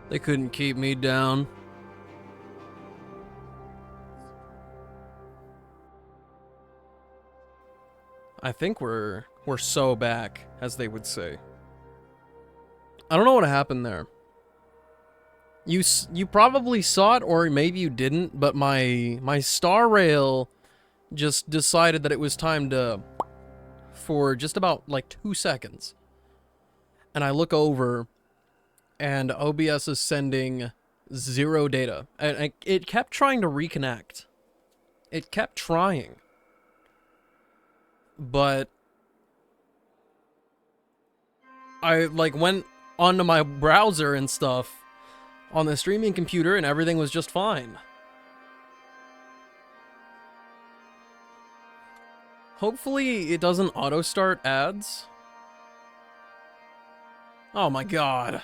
They couldn't keep me down. I think we're so back, as they would say. I don't know what happened there. You probably saw it, or maybe you didn't, but my star rail just decided that it was time to, for just about like 2 seconds. And I look over, and OBS is sending 0 data. And it kept trying to reconnect. It kept trying. But I like went onto my browser and stuff on the streaming computer and everything was just fine. Hopefully it doesn't auto start ads. Oh my god.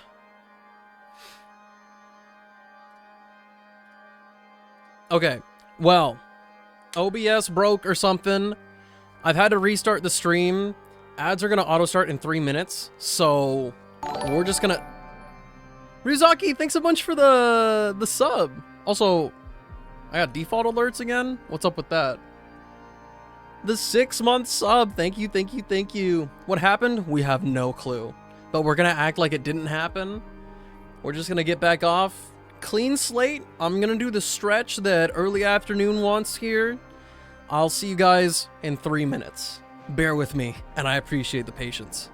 Okay, well, OBS broke or something. I've had to restart the stream. Ads are gonna auto start in 3 minutes, so we're just gonna... Ryuzaki, thanks a bunch for the sub. Also, I got default alerts again? What's up with that? The 6-month sub. Thank you, thank you, thank you. What happened? We have no clue. But we're gonna act like it didn't happen. We're just gonna get back off. Clean slate. I'm gonna do the stretch that early afternoon wants here. I'll see you guys in 3 minutes. Bear with me, and I appreciate the patience.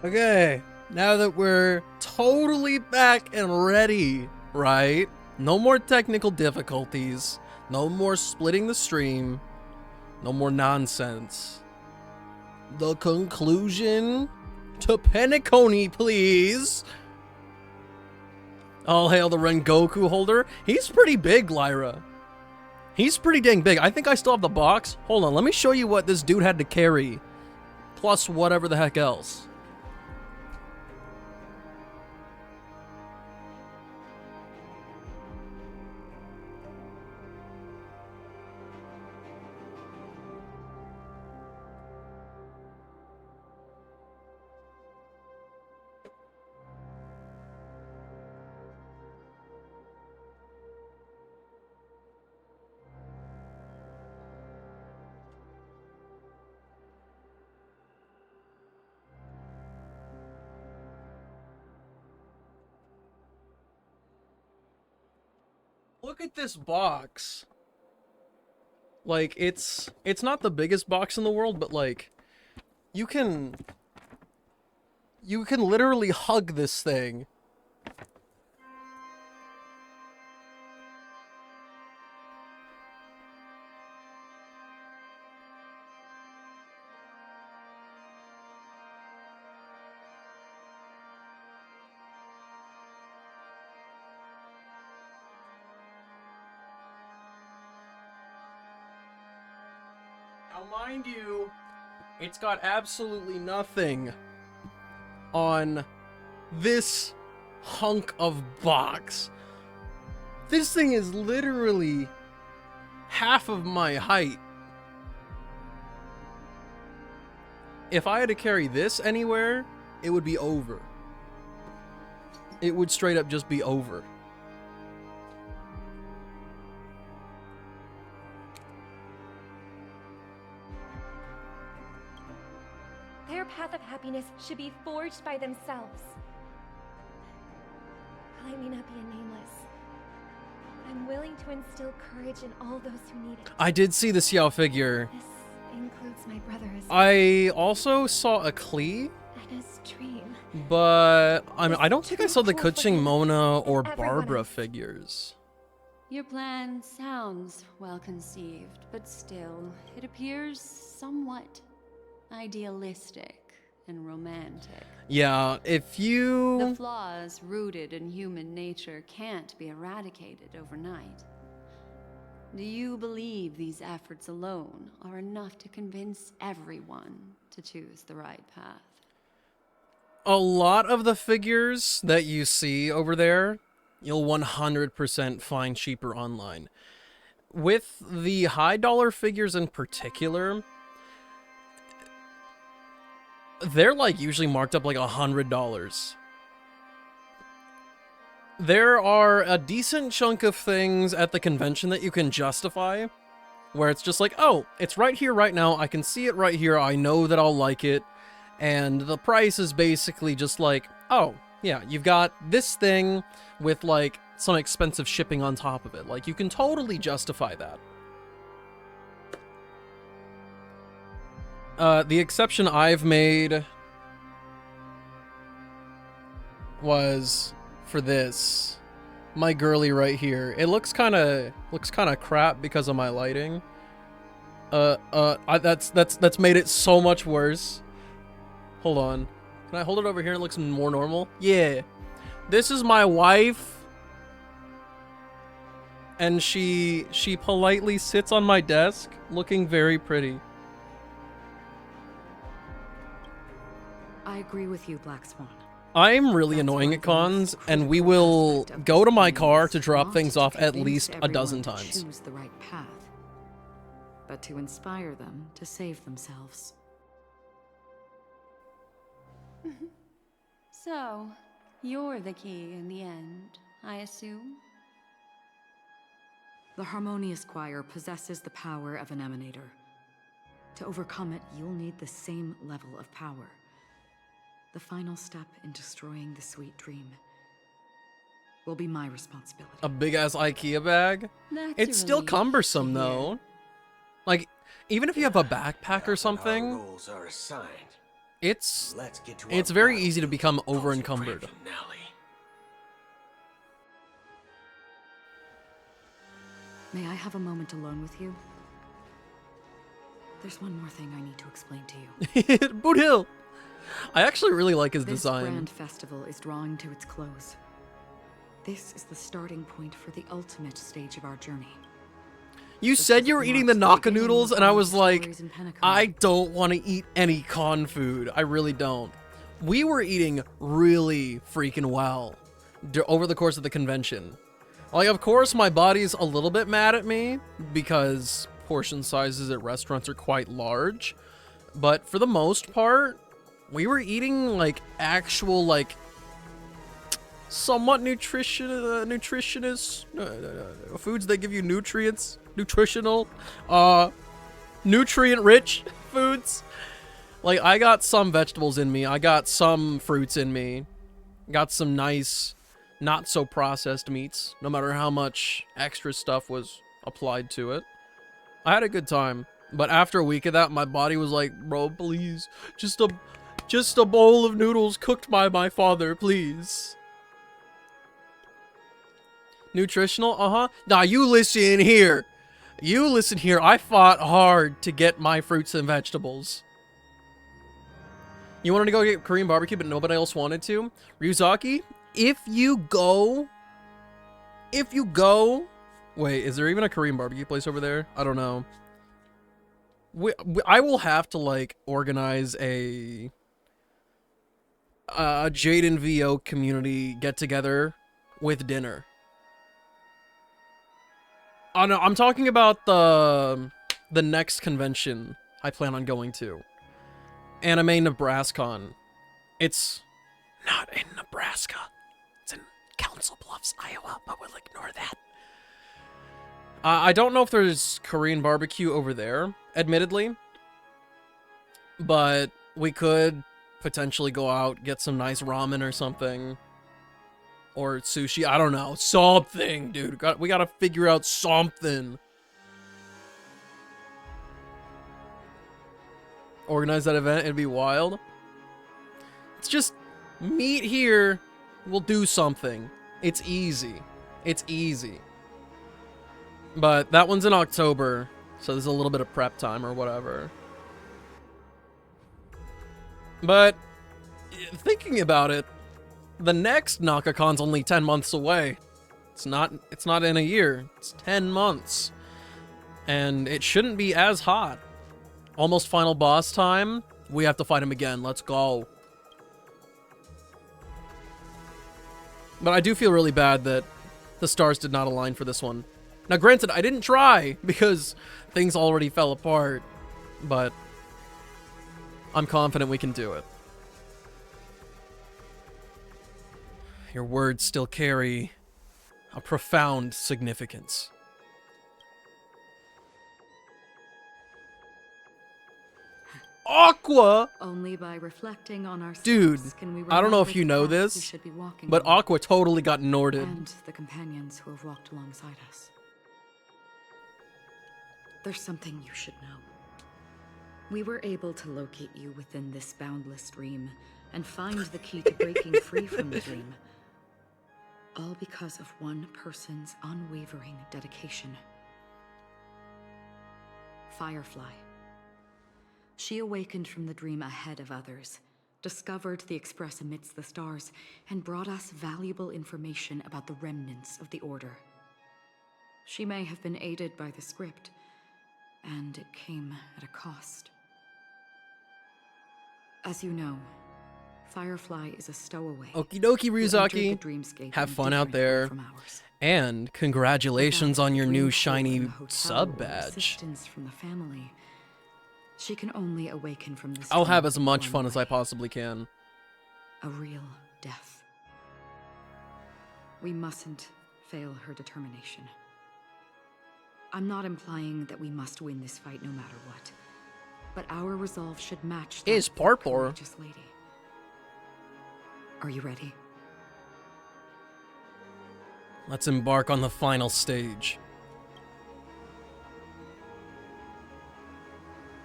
Okay, Now that we're totally back and ready, right? No more technical difficulties. No more splitting the stream. No more nonsense. The conclusion to Penacony, please. All hail the Rengoku holder. He's pretty big, Lyra. He's pretty dang big. I think I still have the box. Hold on, let me show you what this dude had to carry. Plus whatever the heck else. Look at this box. Like, it's not the biggest box in the world, but like, you can literally hug this thing. Now, mind you, it's got absolutely nothing on this hunk of box. This thing is literally half of my height. If I had to carry this anywhere, it would be over. It would straight up just be over. Their path of happiness should be forged by themselves. While I may not be a nameless, I'm willing to instill courage in all those who need it. I did see the Xiao figure. This includes my brother as well. I also saw a Klee, And his dream. but I don't think I saw the Kuching Mona or Barbara figures. Your plan sounds well conceived, but still, it appears somewhat idealistic and romantic. Yeah, if The you... flaws rooted in human nature can't be eradicated overnight. Do you believe these efforts alone are enough to convince everyone to choose the right path? A lot of the figures that you see over there, you'll 100% find cheaper online. With the high dollar figures in particular, they're like usually marked up like $100. There are a decent chunk of things at the convention that you can justify, where it's just like, oh, it's right here right now, I can see it right here, I know that I'll like it, and the price is basically just like, oh, yeah, you've got this thing with like some expensive shipping on top of it. Like, you can totally justify that. The exception I've made was for this. My girly right here. It looks kind of crap because of my lighting. That's made it so much worse. Hold on. Can I hold it over here and it looks more normal? Yeah. This is my wife. And she politely sits on my desk looking very pretty. I agree with you, Black Swan. I'm really annoying at cons, and we will go to my car to drop things off at least a dozen times. Choose the right path, but to inspire them to save themselves. So, you're the key in the end, I assume? The Harmonious Choir possesses the power of an emanator. To overcome it, you'll need the same level of power. The final step in destroying the sweet dream will be my responsibility. A big-ass IKEA bag? That's It's a still relief cumbersome, to hear. though. Like, even if you have a backpack or something, Our roles are assigned. It's Let's get to it's our very battle. easy to become Those who over-encumbered. crave finale. May I have a moment alone with you? There's one more thing I need to explain to you. Boot Hill! I actually really like his This design. grand festival is drawing to its close. This is the starting point for the ultimate stage of our journey. You This said is you were what eating the marks Naka beginning noodles, of and I all was the like, stories in Penacony. I don't want to eat any con food. I really don't. We were eating really freaking well over the course of the convention. Like, of course, my body's a little bit mad at me because portion sizes at restaurants are quite large. But for the most part, we were eating, like, actual, like, somewhat nutritionist foods that give you nutrients, nutritional, nutrient-rich foods. Like, I got some vegetables in me, I got some fruits in me, got some nice, not-so-processed meats, no matter how much extra stuff was applied to it. I had a good time, but after a week of that, my body was like, bro, please, just a bowl of noodles cooked by my father, please. Nutritional? Uh-huh. Nah, you listen here. You listen here. I fought hard to get my fruits and vegetables. You wanted to go get Korean barbecue, but nobody else wanted to? Ryuzaki, if you go... Wait, is there even a Korean barbecue place over there? I don't know. I will have to, like, organize a Jaden VO community get-together with dinner. Oh no, I'm talking about the next convention I plan on going to. Anime NebraskaCon. It's not in Nebraska. It's in Council Bluffs, Iowa, but we'll ignore that. I don't know if there's Korean barbecue over there, admittedly. But we could potentially go out, get some nice ramen or something. Or sushi, I don't know. Something, dude. We gotta figure out something. Organize that event, it'd be wild. It's just, meet here, we'll do something. It's easy. It's easy. But that one's in October, so there's a little bit of prep time or whatever. But, thinking about it, the next NakaCon's only 10 months away. It's not in a year. It's 10 months. And it shouldn't be as hot. Almost final boss time. We have to fight him again. Let's go. But I do feel really bad that the stars did not align for this one. Now, granted, I didn't try because things already fell apart. But I'm confident we can do it. Your words still carry a profound significance. Aqua! Only by reflecting on ourselves Dude, can we I don't know if remember you the know path we this, should be walking but on, Aqua totally got Norded. and the companions who have walked alongside us. There's something you should know. We were able to locate you within this boundless dream and find the key to breaking free from the dream. All because of one person's unwavering dedication. Firefly. She awakened from the dream ahead of others, discovered the Express amidst the stars, and brought us valuable information about the remnants of the Order. She may have been aided by the script, and it came at a cost. As you know, Firefly is a stowaway. Okie dokie, who entered the Ryuzaki. dreamscape Have in a fun out different way there. from ours. And congratulations Without on your the new dream shiny core in the hotel sub or badge. assistance from the family, she can only awaken from this I'll have dream as much one fun as I way. possibly can. A real death. We mustn't fail her determination. I'm not implying that we must win this fight no matter what, but our resolve should match that Is of the Parpor. courageous lady. Are you ready? Let's embark on the final stage.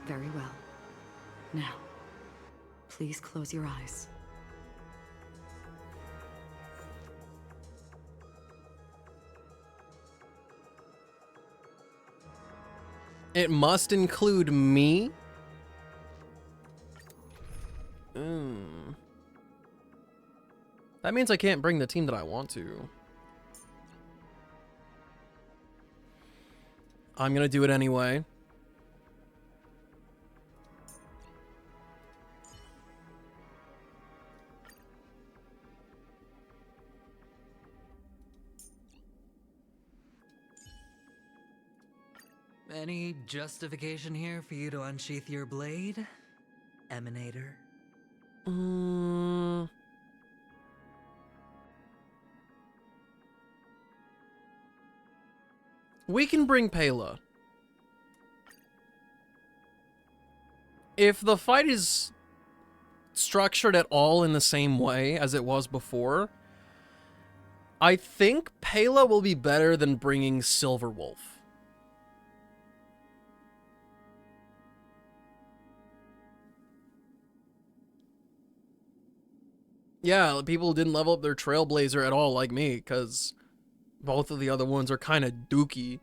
Very well. Now, Please close your eyes. It must include me? That means I can't bring the team that I want to. I'm gonna do it anyway. Any justification here for you to unsheath your blade, Emanator? We can bring Pela. If the fight is structured at all in the same way as it was before, I think Pela will be better than bringing Silverwolf. Yeah, people didn't level up their Trailblazer at all like me, because both of the other ones are kind of dookie.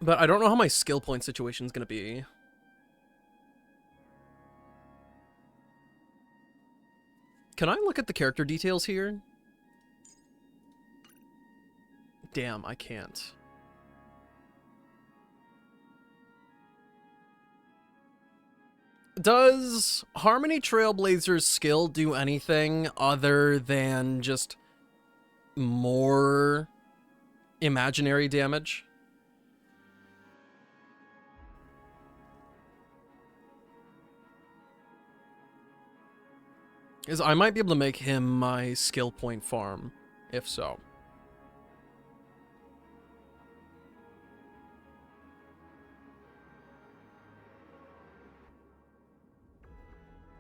But I don't know how my skill point situation is going to be. Can I look at the character details here? Damn, I can't. Does Harmony Trailblazer's skill do anything other than just more imaginary damage? Because I might be able to make him my skill point farm, if so.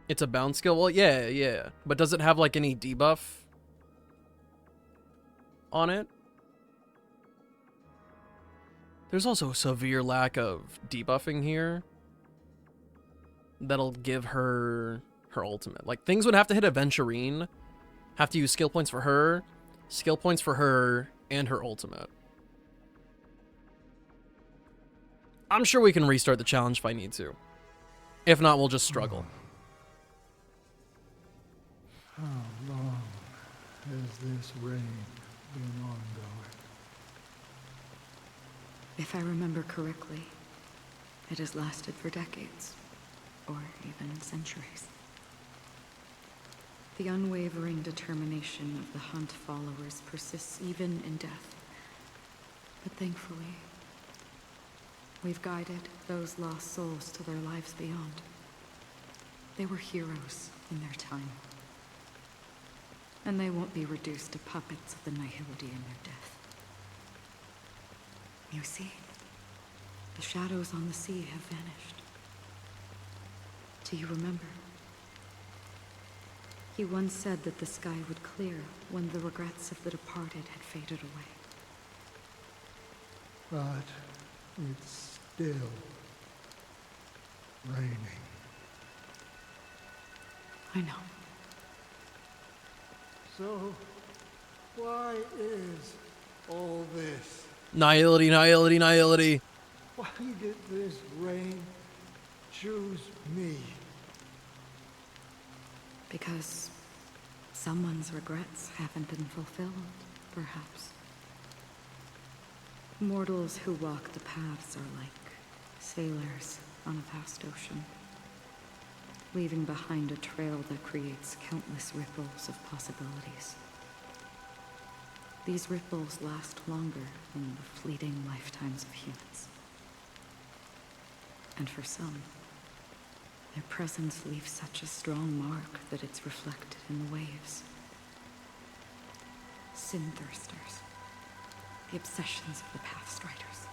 It's a bounce skill? Well, yeah. But does it have, like, any debuff on it? There's also a severe lack of debuffing here that'll give her her ultimate. Like, things would have to hit Aventurine, have to use skill points for her, and her ultimate. I'm sure we can restart the challenge if I need to. If not, we'll just struggle. How long has this reign been ongoing? If I remember correctly, it has lasted for decades, or even centuries. The unwavering determination of the Hunt followers persists even in death. But thankfully, we've guided those lost souls to their lives beyond. They were heroes in their time. And they won't be reduced to puppets of the Nihility in their death. You see, the shadows on the sea have vanished. Do you remember? He once said that the sky would clear when the regrets of the departed had faded away. But it's still raining. I know. So, why is all this? Nihility, nihility, nihility. Why did this rain choose me? Because someone's regrets haven't been fulfilled, perhaps. Mortals who walk the paths are like sailors on a vast ocean, leaving behind a trail that creates countless ripples of possibilities. These ripples last longer than the fleeting lifetimes of humans. And for some, their presence leaves such a strong mark that it's reflected in the waves. Sin-thirsters, the obsessions of the Pathstriders.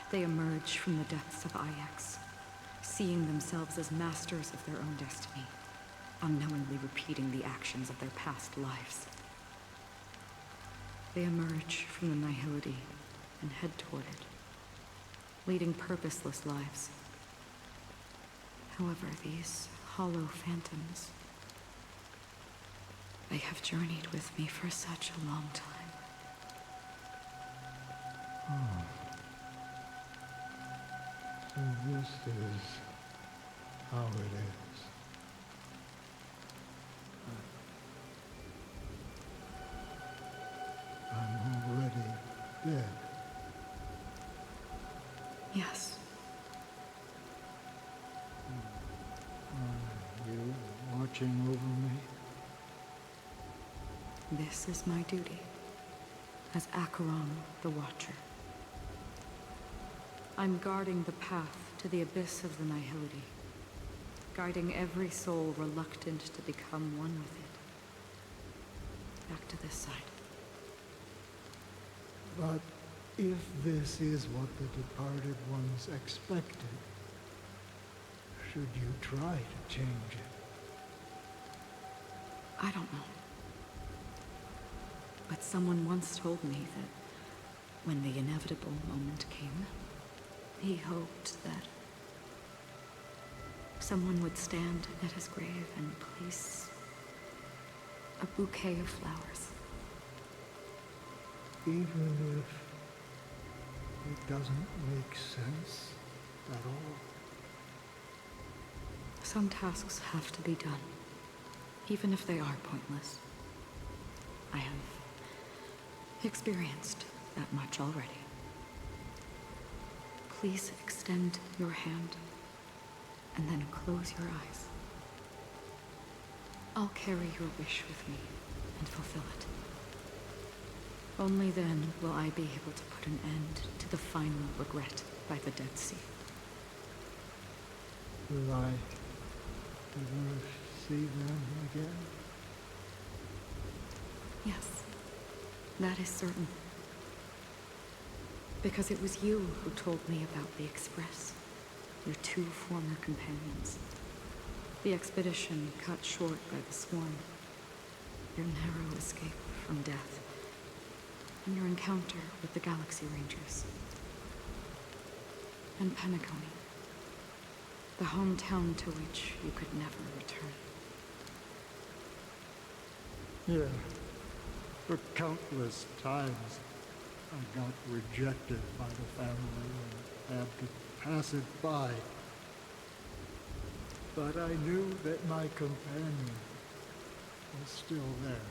They emerge from the depths of Ix, seeing themselves as masters of their own destiny, unknowingly repeating the actions of their past lives. They emerge from the Nihility and head toward it, leading purposeless lives, However, these hollow phantoms, they have journeyed with me for such a long time. So this is how it is. I'm already dead. Yes. Are you watching over me? This is my duty as Acheron the Watcher. I'm guarding the path to the abyss of the Nihility, guiding every soul reluctant to become one with it. Back to this side. But if this is what the departed ones expected, should you try to change it? I don't know. But someone once told me that when the inevitable moment came, he hoped that someone would stand at his grave and place a bouquet of flowers. Even if it doesn't make sense at all? Some tasks have to be done, even if they are pointless. I have experienced that much already. Please extend your hand, and then close your eyes. I'll carry your wish with me and fulfill it. Only then will I be able to put an end to the final regret by the Dead Sea. Will I ever see them again? Yes, that is certain. Because it was you who told me about the Express, your two former companions. The expedition cut short by the swarm, your narrow escape from death, and your encounter with the Galaxy Rangers. And Penacony, the hometown to which you could never return. Yeah. For countless times, I got rejected by the family and had to pass it by. But I knew that my companion was still there.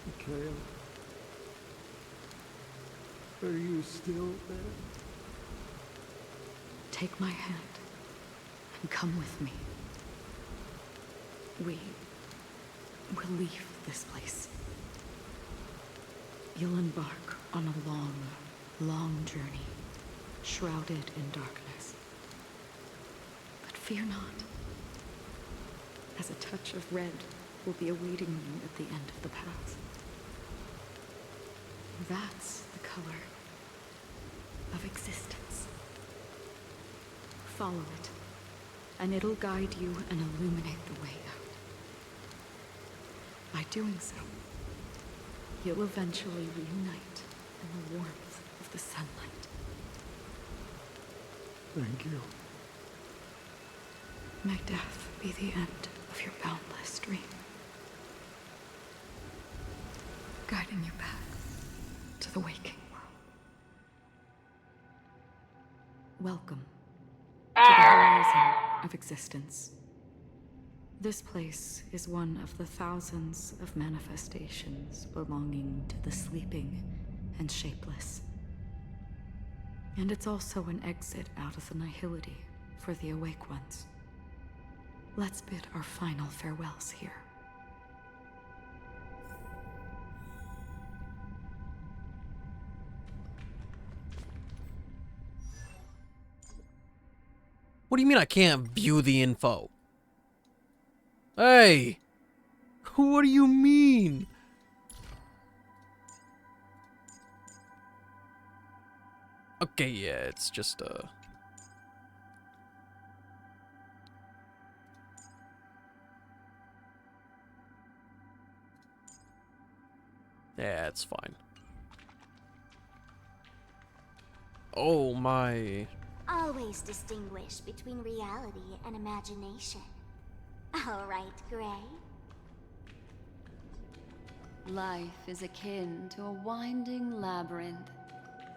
Mikhail, are you still there? Take my hand and come with me. We'll leave this place. You'll embark on a long, long journey, shrouded in darkness. But fear not, as a touch of red will be awaiting you at the end of the path. That's the color of existence. Follow it, and it'll guide you and illuminate the way out. By doing so, you'll eventually reunite in the warmth of the sunlight. Thank you. May death be the end of your boundless dream, guiding you back to the waking world. Welcome to the horizon of existence. This place is one of the thousands of manifestations belonging to the sleeping and shapeless. And it's also an exit out of the nihility for the awake ones. Let's bid our final farewells here. What do you mean I can't view the info? Hey! What do you mean? Okay, yeah, it's just, yeah, it's fine. Oh my. Always distinguish between reality and imagination. All right, Gray? Life is akin to a winding labyrinth,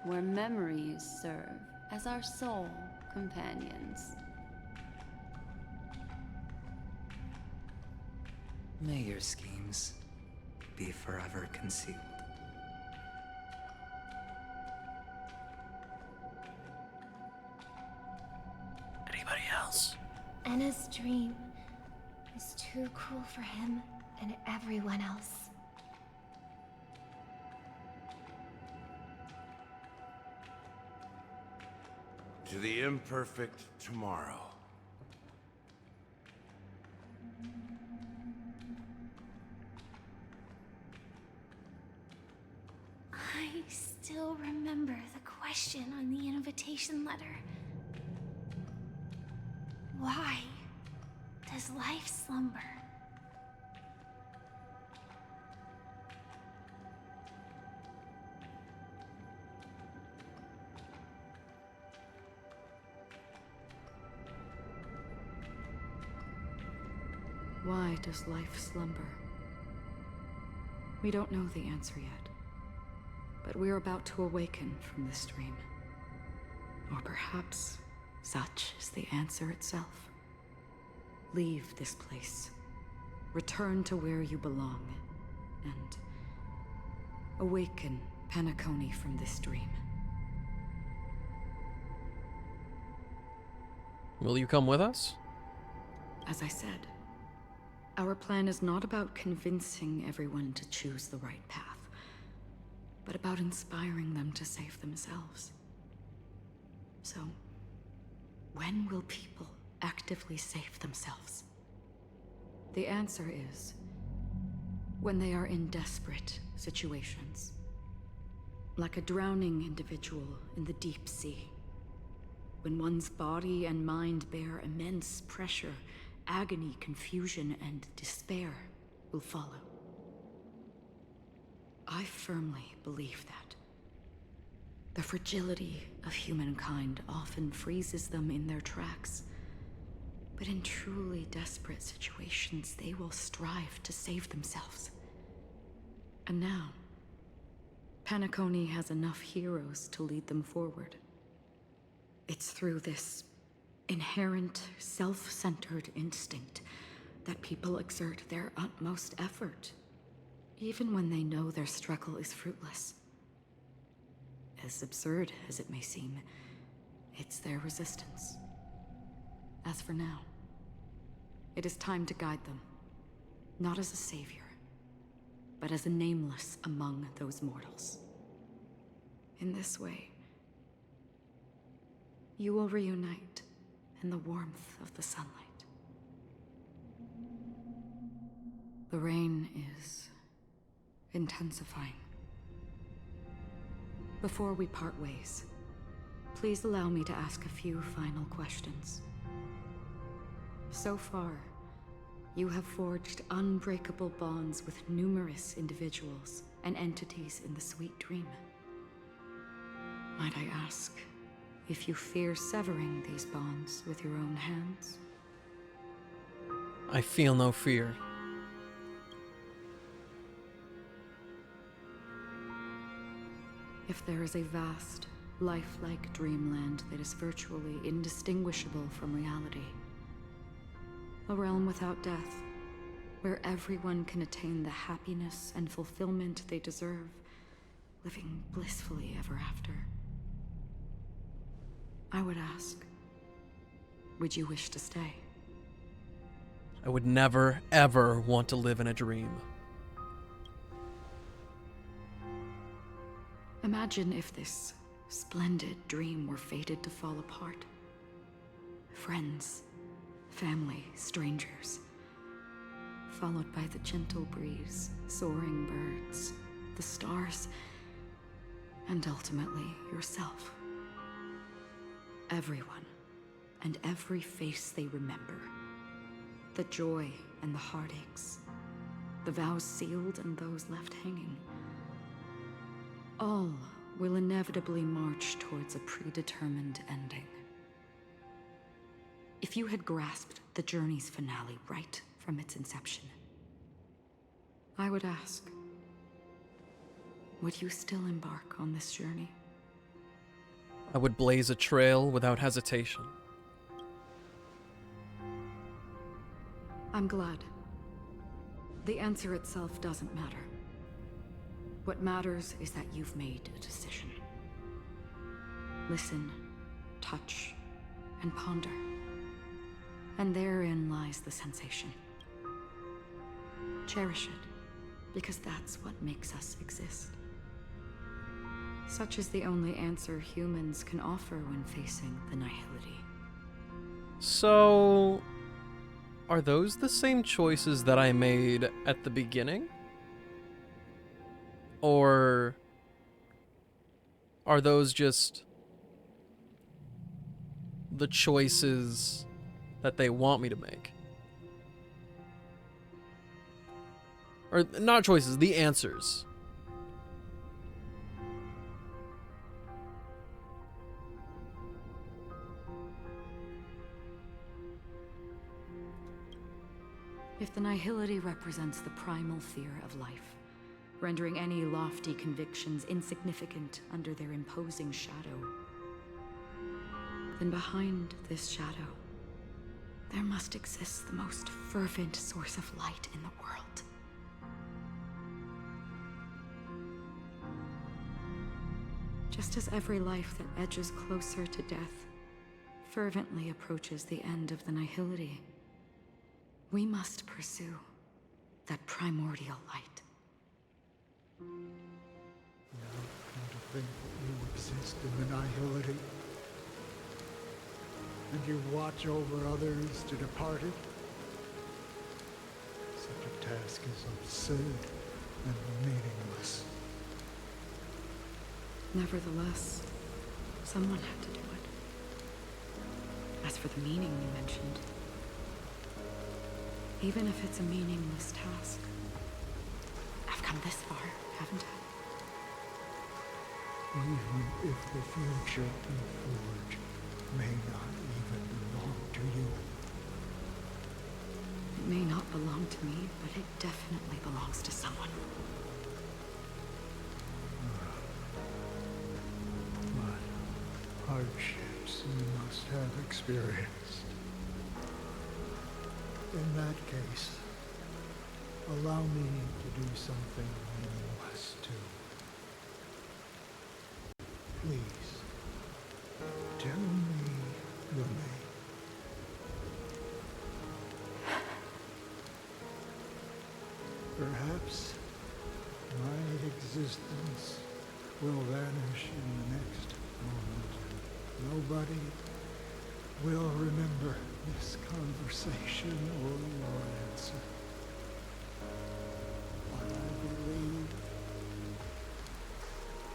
where memories serve as our sole companions. May your schemes be forever concealed. Anybody else? Anna's dream is too cruel for him and everyone else. To the imperfect tomorrow. I still remember the question on the invitation letter. Why does life slumber? Why does life slumber? We don't know the answer yet, but we're about to awaken from this dream. Or perhaps such is the answer itself. Leave this place, return to where you belong, and awaken Penacony from this dream. Will you come with us? As I said, our plan is not about convincing everyone to choose the right path, but about inspiring them to save themselves. So, when will people actively save themselves? The answer is when they are in desperate situations. Like a drowning individual in the deep sea. When one's body and mind bear immense pressure, agony, confusion, and despair will follow. I firmly believe that. The fragility of humankind often freezes them in their tracks. But in truly desperate situations, they will strive to save themselves. And now, Penacony has enough heroes to lead them forward. It's through this inherent, self-centered instinct that people exert their utmost effort, even when they know their struggle is fruitless. As absurd as it may seem, it's their resistance. As for now, it is time to guide them, not as a savior, but as a nameless among those mortals. In this way, you will reunite in the warmth of the sunlight. The rain is intensifying. Before we part ways, please allow me to ask a few final questions. So far, you have forged unbreakable bonds with numerous individuals and entities in the Sweet Dream. Might I ask if you fear severing these bonds with your own hands? I feel no fear. If there is a vast, lifelike dreamland that is virtually indistinguishable from reality, a realm without death, where everyone can attain the happiness and fulfillment they deserve, living blissfully ever after, I would ask, would you wish to stay? I would never, ever want to live in a dream. Imagine if this splendid dream were fated to fall apart. Friends, family, strangers, followed by the gentle breeze, soaring birds, the stars, and ultimately yourself. Everyone, and every face they remember. The joy and the heartaches, the vows sealed and those left hanging. All will inevitably march towards a predetermined ending. If you had grasped the journey's finale right from its inception, I would ask, would you still embark on this journey? I would blaze a trail without hesitation. I'm glad. The answer itself doesn't matter. What matters is that you've made a decision. Listen, touch, and ponder. And therein lies the sensation. Cherish it, because that's what makes us exist. Such is the only answer humans can offer when facing the nihility. So, are those the same choices that I made at the beginning? Or are those just the choices that they want me to make? Or not choices, the answers. If the nihility represents the primal fear of life, rendering any lofty convictions insignificant under their imposing shadow, then behind this shadow, there must exist the most fervent source of light in the world. Just as every life that edges closer to death fervently approaches the end of the nihility, we must pursue that primordial light. Now come to think that you exist in the nihility, and you watch over others to depart it. Such a task is absurd and meaningless. Nevertheless, someone had to do it. As for the meaning you mentioned, even if it's a meaningless task, I've come this far, haven't I? Even if the future you forge may not even belong to you. It may not belong to me, but it definitely belongs to someone. What hardships you must have experienced. In that case, allow me to do something meaningless too. Please, tell me your name. Perhaps my existence will vanish in the next moment. Nobody will remember this conversation or your answer. But I believe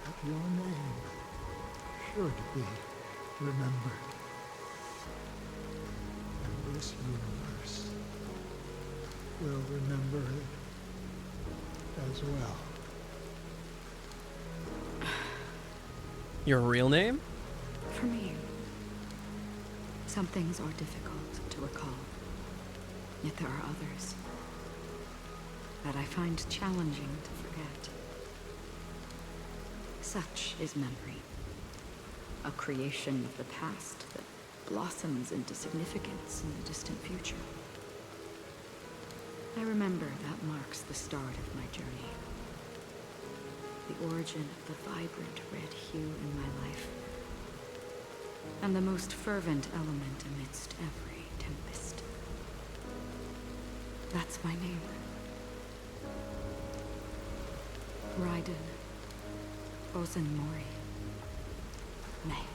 that your name should be remembered. And this universe will remember it as well. Your real name? For me, some things are difficult to recall, yet there are others that I find challenging to forget. Such is memory, a creation of the past that blossoms into significance in the distant future. I remember that marks the start of my journey, the origin of the vibrant red hue in my life, and the most fervent element amidst every tempest. That's my name. Raiden Ozenmori May.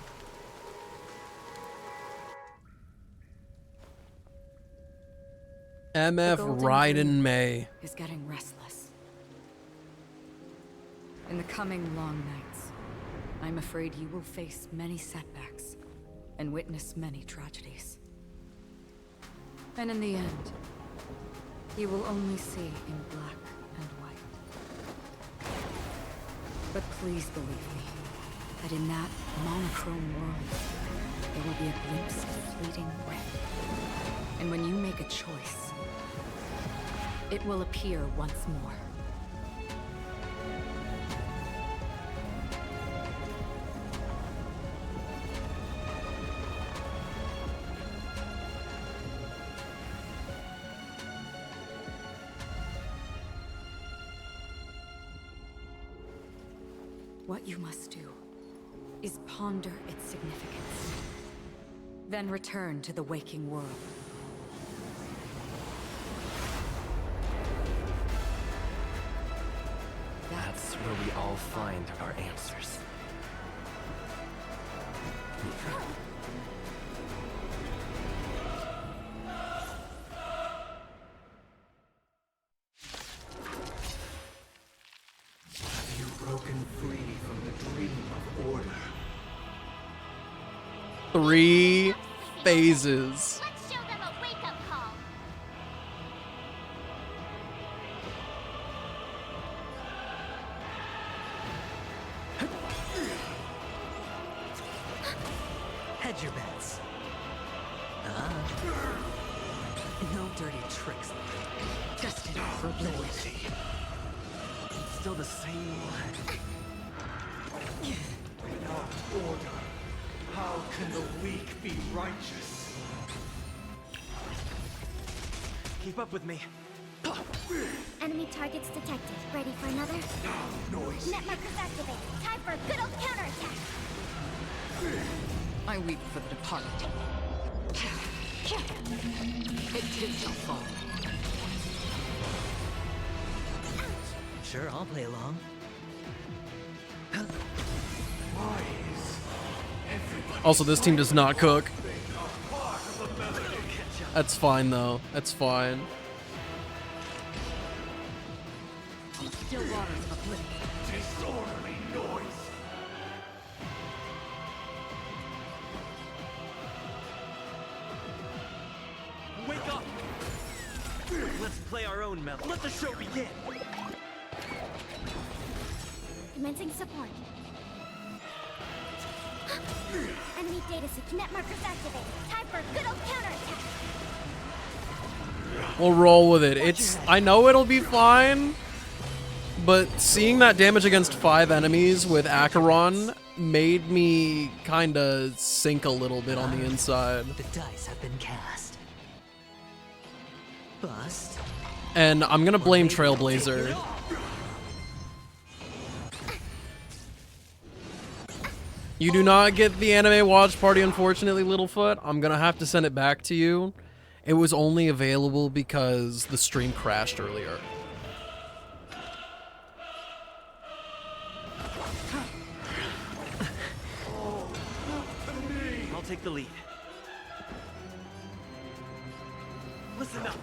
MF Golden Raiden Queen May. is getting restless. In the coming long nights, I'm afraid you will face many setbacks and witness many tragedies. And in the end, you will only see in black and white. But please believe me, that in that monochrome world, there will be a glimpse of fleeting red. And when you make a choice, it will appear once more. What you must do is ponder its significance, then return to the waking world. That's where we all find our answers. Have you broken free from the dream of order? 3 phases. Let's show them a wake-up call. Hedge your bets. No dirty tricks. Destined for oblivion. Still the same one. Without order, how can the weak be righteous? Keep up with me. Enemy targets detected. Ready for another? Noise. Net markers activated. Time for a good old counterattack. I weep for the departed. It too shall fall. Sure, I'll play along. Why is everybody Also, this team does not cook. a part of the melody? That's fine though. That's fine. Still waters of oblivion. Disorderly noise. Wake up! Let's play our own melody. Let the show begin! Commencing support. Enemy data sync. Net markers activated. Time for a good old counterattack. We'll roll with it. I know it'll be fine, but seeing that damage against 5 enemies with Acheron made me kinda sink a little bit on the inside. The dice have been cast. Bust. And I'm gonna blame Trailblazer. You do not get the anime watch party, unfortunately, Littlefoot. I'm gonna have to send it back to you. It was only available because the stream crashed earlier. I'll take the lead. Listen up.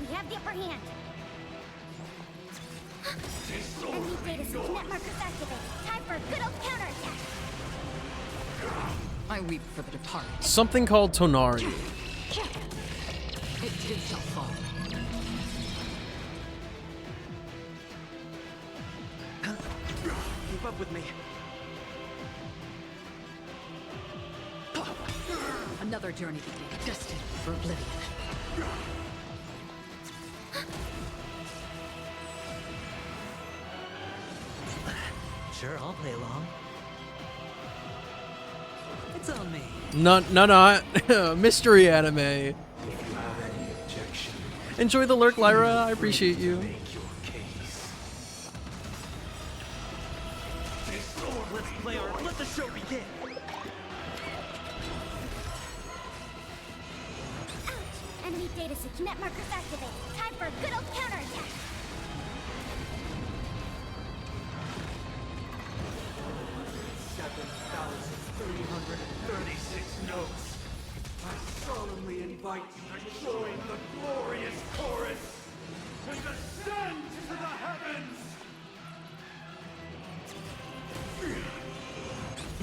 We have the upper hand. Enemy data sync. Net markers activated. Time for a good old counterattack. I weep for the departed. Something called Tonari. It too shall fall. Keep up with me. Another journey begins. Destined for oblivion. Sure, I'll play along. It's on me. No, mystery anime. If you have any objection, Enjoy the lurk, Lyra. I appreciate you. make your case. Let's play our. Let the show begin. Enemy data sync. Net markers activated. Time for a good old counterattack. 7,336 notes. I solemnly invite you to join the glorious chorus and descend to the heavens!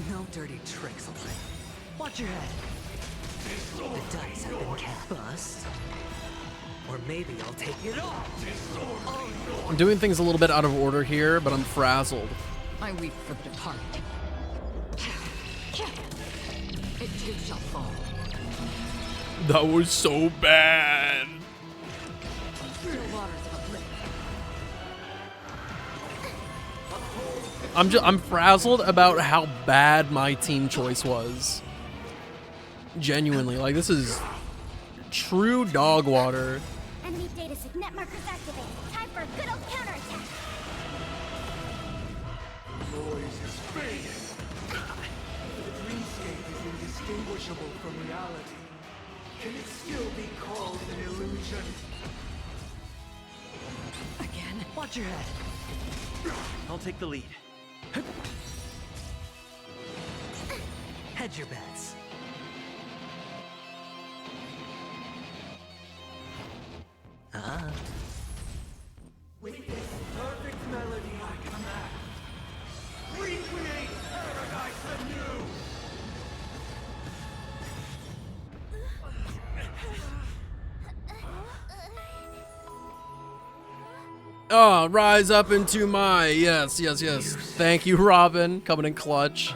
No dirty tricks, alright? Watch your head. The dice have been cast. Bust. Or maybe I'll take it off. I'm doing things a little bit out of order here, but I'm frazzled. I weep for the departed. It too shall fall. That was so bad. Still waters of oblivion. I'm frazzled about how bad my team choice was. Genuinely, like this is true dog water. Enemy data net markers activated. Time for a good old counterattack. Noise is fading. The dreamscape is indistinguishable from reality. Can it still be called an illusion? Again? Watch your head. I'll take the lead. Hedge your bets. With this perfect melody I command, recreate paradise anew! Oh, rise up into my yes. Thank you, Robin, coming in clutch.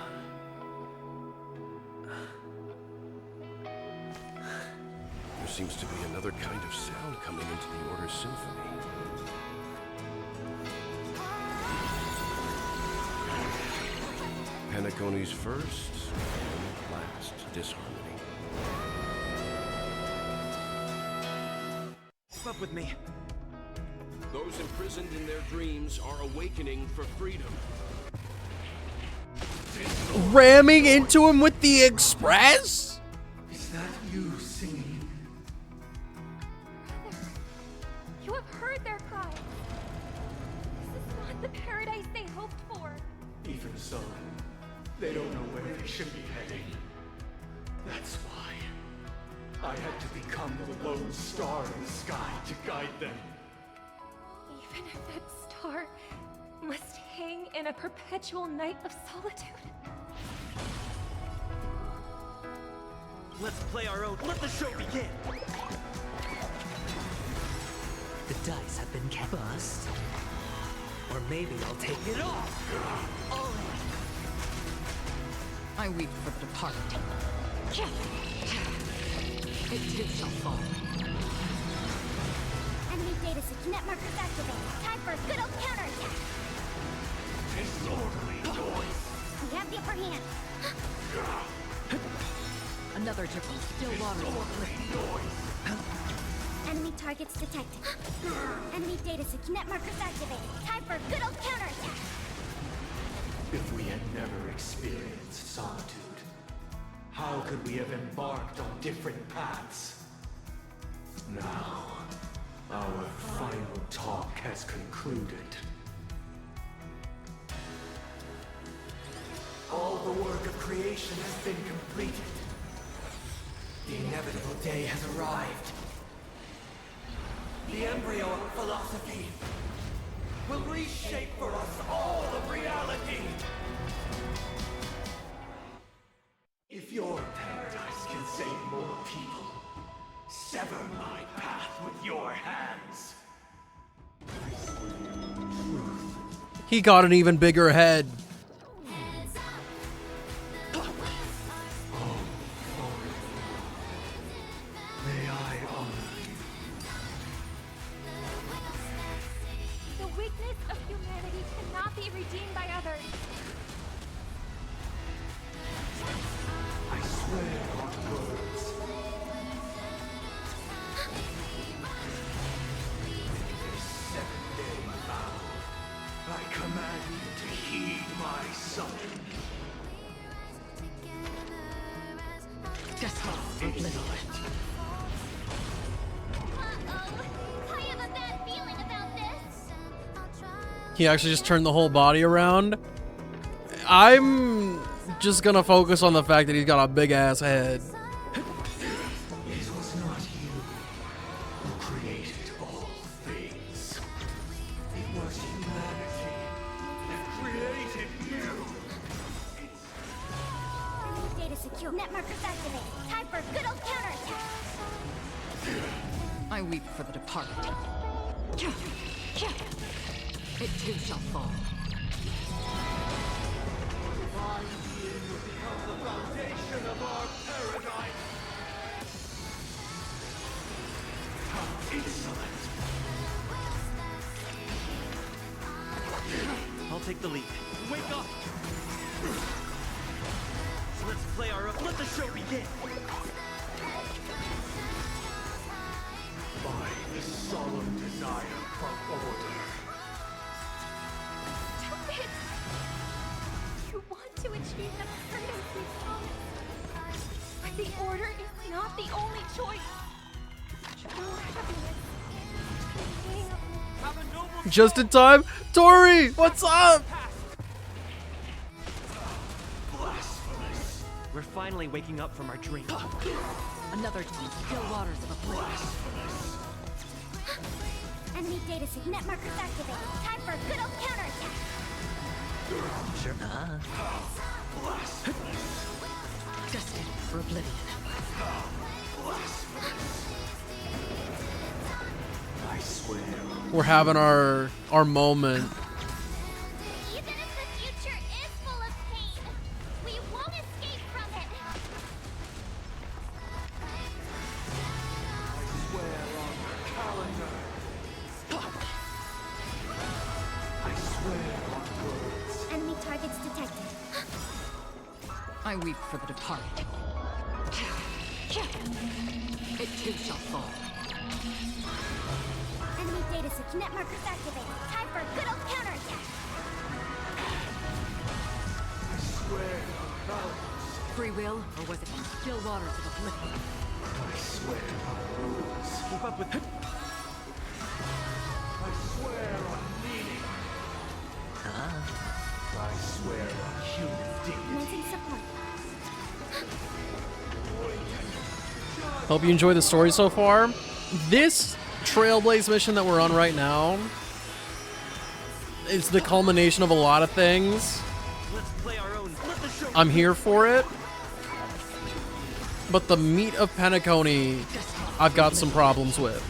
There seems to be another kind of sound coming into the Order's symphony. Penacony's first and last disharmony. Keep up with me. Those imprisoned in their dreams are awakening for freedom. Ramming into him with the express? Is that you singing? Brother, you have heard their cries. This is not the paradise they hoped for. Even so, they don't know where they should be heading. That's why I had to become the lone star in the sky to guide them. Even if that star must hang in a perpetual night of solitude. Let's play our own. Let the show begin. The dice have been cast. Or maybe I'll take it off. All in. I weep for the departed. It too shall fall. Enemy data net markers activated. Time for a good old counterattack. Disorderly noise. We have the upper hand. Another triple. Still waters of oblivion. Enemy targets detected. Enemy data net markers activated. Time for a good old counterattack. If we had never experienced solitude, how could we have embarked on different paths? Now, our final talk has concluded. All the work of creation has been completed. The inevitable day has arrived. The embryo of philosophy will reshape for us all of reality. If your paradise can save more people, sever my path with your hands. He got an even bigger head. May I honor you? The weakness of humanity cannot be redeemed by others. I swear on words. This 7-day vow, I command you to heed my summons. Just oblivion. I have a bad feeling about this. He actually just turned the whole body around. I'm just gonna focus on the fact that he's got a big ass head. It was not you who created all things. It was humanity that created you. Enemy data net markers activated. Time for a good old counterattack. I weep for the departed. It too shall fall. My being will become the foundation of our paradise. How insolent! I'll take the lead. Wake up! Let's play our own. Let the show begin! By the solemn desire for order. Stop it! You want to achieve the freedom we promised. But the order is not the only choice. True happiness. Have a noble Just in time. Tori, what's up? Blasphemous! We're finally waking up from our dream. Another team, still waters of a place. Enemy data sync net markers activated. Time for a good old counterattack. Sure. Destined for oblivion. I swear. We're having our moment. Even if the future is full of pain, we won't escape from it. I swear on the calendar. I swear on words. Enemy targets detected. I weep for the departed. It too shall fall. Enemy data sync net markers activated. Time for a good old counterattack. I swear on balance. Free will, or was it still waters of oblivion? I swear on rules. Keep up with. I swear on meaning. I swear on human dignity. Commencing support. Hope you enjoy the story so far. This Trailblaze mission that we're on right now is the culmination of a lot of things. Let's play our own. Let the show. I'm here for it. But the meat of Penacony, I've got some problems with.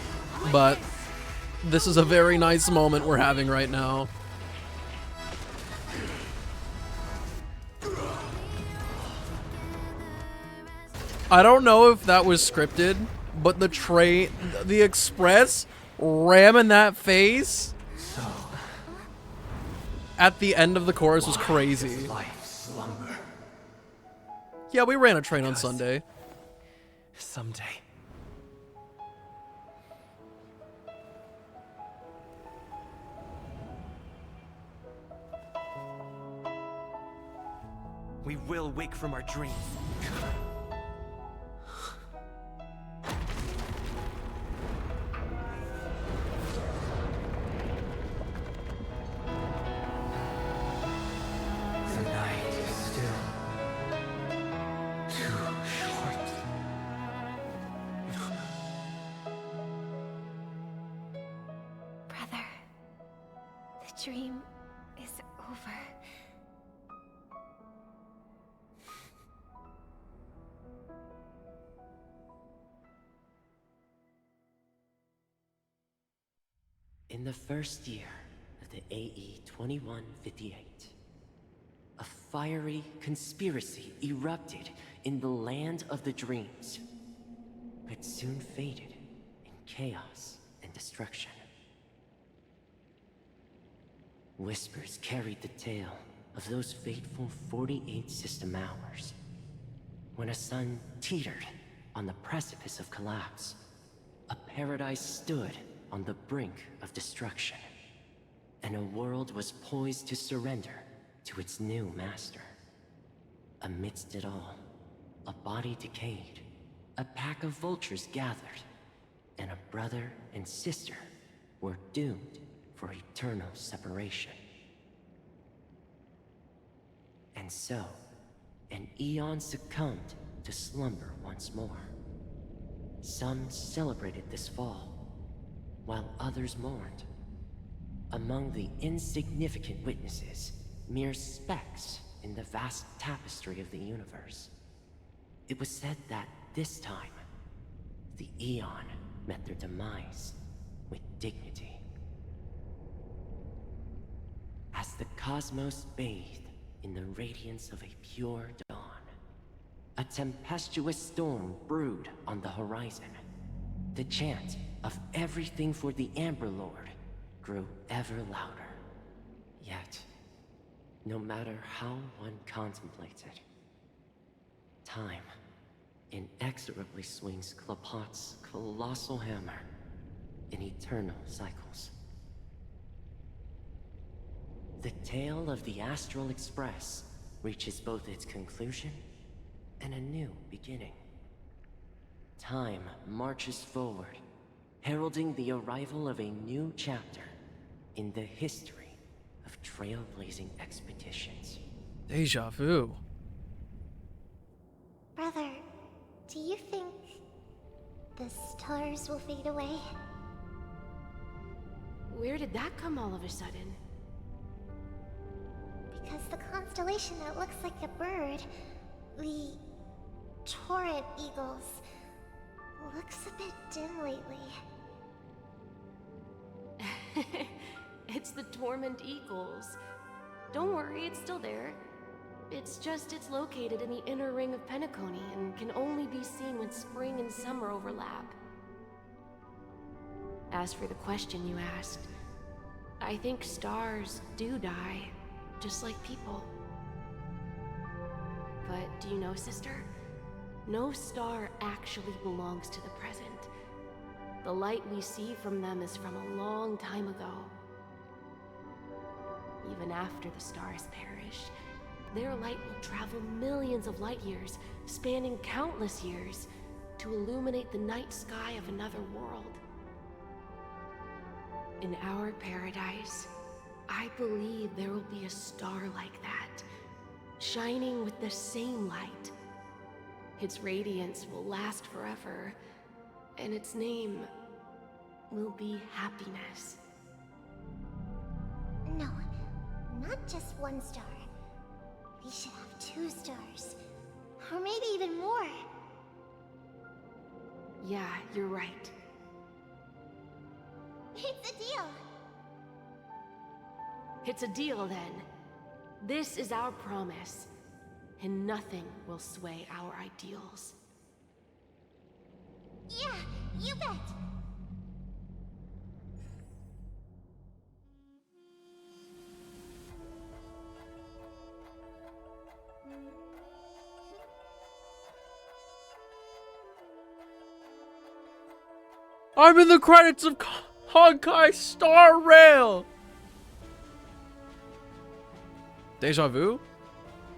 But this is a very nice moment we're having right now. I don't know if that was scripted, but the express ramming that face at the end of the chorus was crazy. Life slumber. Yeah, we ran a train on Sunday. Someday. We will wake from our dreams. The night is still too short. Brother, the dream is over. In the first year of the AE 2158, a fiery conspiracy erupted in the land of the dreams, but soon faded in chaos and destruction. Whispers carried the tale of those fateful 48 system hours, when a sun teetered on the precipice of collapse. A paradise stood on the brink of destruction, and a world was poised to surrender to its new master. Amidst it all, a body decayed, a pack of vultures gathered, and a brother and sister were doomed for eternal separation. And so, an eon succumbed to slumber once more. Some celebrated this fall, while others mourned. Among the insignificant witnesses, mere specks in the vast tapestry of the universe. It was said that this time, the Eon met their demise with dignity. As the cosmos bathed in the radiance of a pure dawn, a tempestuous storm brewed on the horizon. The chant of everything for the Amber Lord grew ever louder. Yet, no matter how one contemplated, time inexorably swings Klapot's colossal hammer in eternal cycles. The tale of the Astral Express reaches both its conclusion and a new beginning. Time marches forward, heralding the arrival of a new chapter in the history of trailblazing expeditions. Deja vu. Brother, do you think the stars will fade away? Where did that come all of a sudden? Because the constellation that looks like a bird, the Torrent Eagles, looks a bit dim lately. It's the Torment Eagles. Don't worry, it's still there. It's just it's located in the inner ring of Penacony and can only be seen when spring and summer overlap. As for the question you asked, I think stars do die, just like people. But do you know, sister? No star actually belongs to the present. The light we see from them is from a long time ago. Even after the stars perish, their light will travel millions of light years, spanning countless years, to illuminate the night sky of another world. In our paradise, I believe there will be a star like that, shining with the same light. Its radiance will last forever, and its name will be happiness. No, not just one star. We should have 2 stars. Or maybe even more. Yeah, you're right. It's a deal. It's a deal then. This is our promise, and nothing will sway our ideals. Yeah, you bet. I'm in the credits of Honkai Star Rail! Deja vu?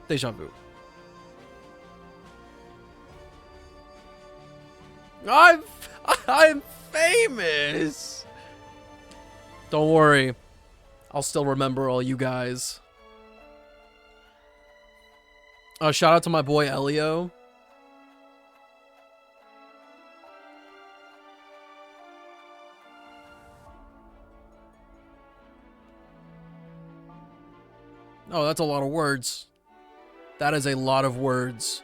Deja vu. I'm famous! Don't worry. I'll still remember all you guys. Shout out to my boy Elio. Oh, that's a lot of words. That is a lot of words.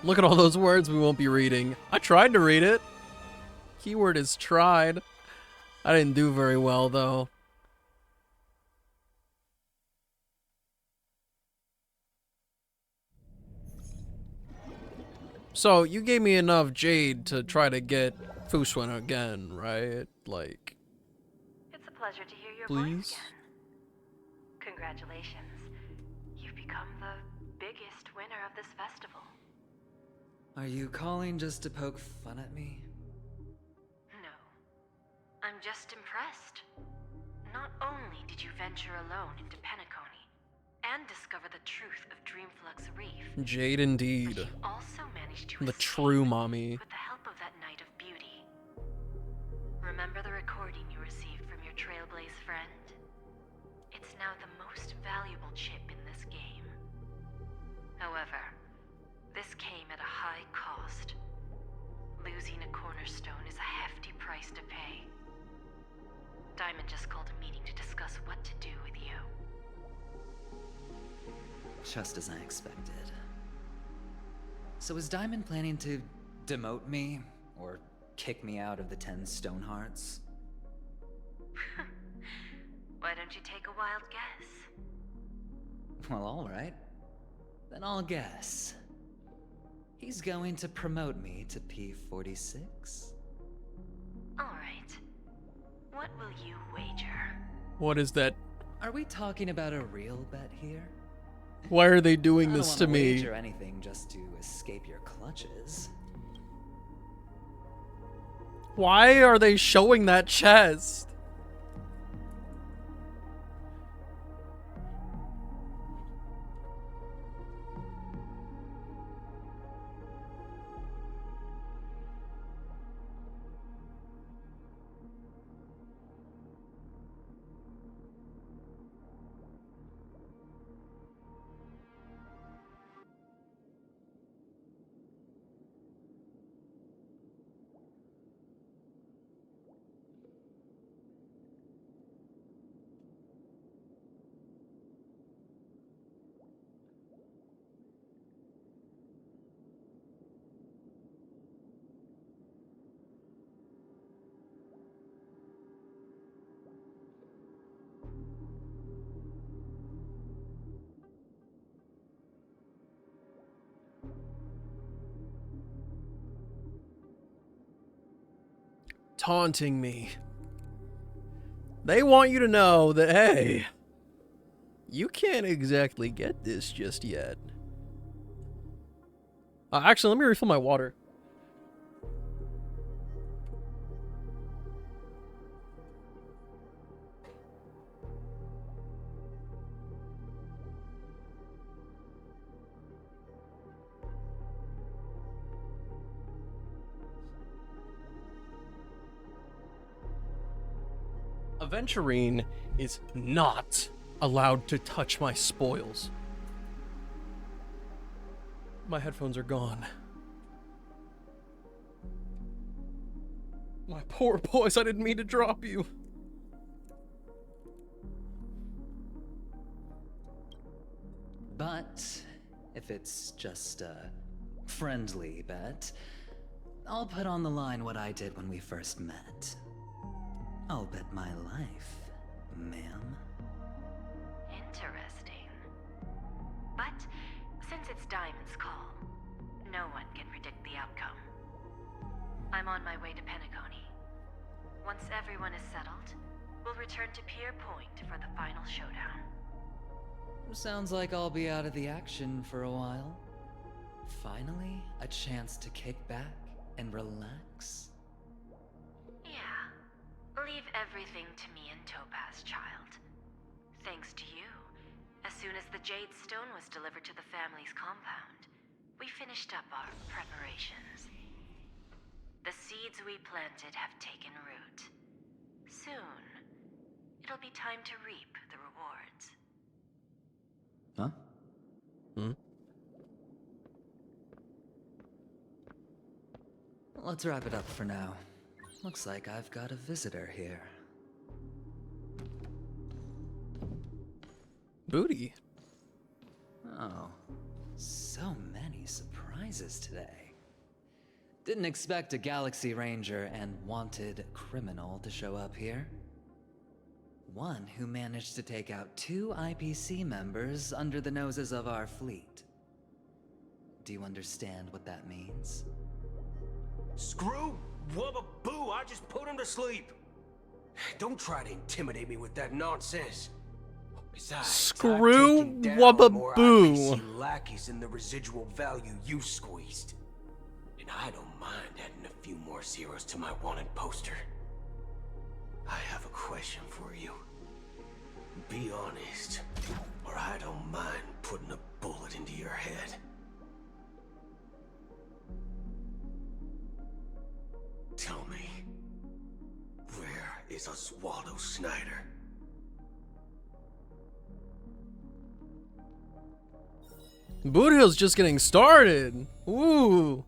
Look at all those words we won't be reading. I tried to read it. Keyword is tried. I didn't do very well, though. So, you gave me enough jade to try to get Fushun again, right? Like... It's a pleasure to hear your please? voice again. Congratulations. You've become the biggest winner of this festival. Are you calling just to poke fun at me? No. I'm just impressed. Not only did you venture alone into Penacony and discover the truth of Dreamflux Reef, Jade indeed. but you also managed to The escape true mommy. with the help of that Knight of Beauty. Remember the recording you received from your Trailblaze friend? It's now the most valuable chip in this game. However, this came at a high cost. Losing a cornerstone is a hefty price to pay. Diamond just called a meeting to discuss what to do with you. Just as I expected. So is Diamond planning to demote me? Or kick me out of the 10 Stonehearts? Why don't you take a wild guess? Well, alright. Then I'll guess. He's going to promote me to P46? Alright. What will you wager? What is that? Are we talking about a real bet here? Why are they doing I this don't to wanna me? wager anything just to escape your clutches. Why are they showing that chest? Taunting me. They want you to know that, hey, you can't exactly get this just yet. Actually, let me refill my water. Aventurine is not allowed to touch my spoils. My headphones are gone. My poor boys, I didn't mean to drop you. But if it's just a friendly bet, I'll put on the line what I did when we first met. I'll bet my life, ma'am. Interesting. But since it's Diamond's call, no one can predict the outcome. I'm on my way to Penacony. Once everyone is settled, we'll return to Pier Point for the final showdown. Sounds like I'll be out of the action for a while. Finally, a chance to kick back and relax. Leave everything to me and Topaz, child. Thanks to you, as soon as the Jade Stone was delivered to the family's compound, we finished up our preparations. The seeds we planted have taken root. Soon, it'll be time to reap the rewards. Huh? Let's wrap it up for now. Looks like I've got a visitor here. Booty. Oh, so many surprises today. Didn't expect a Galaxy Ranger and wanted criminal to show up here. One who managed to take out 2 IPC members under the noses of our fleet. Do you understand what that means? Screw Wubba Boo, I just put him to sleep. Don't try to intimidate me with that nonsense. Besides, Screw I've taken down more Wababoo. IPC lackeys than the residual value you squeezed. And I don't mind adding a few more zeros to my wanted poster. I have a question for you. Be honest, or I don't mind putting a bullet into your head. Tell me, where is Oswaldo Snyder? Boot Hill's just getting started. Ooh.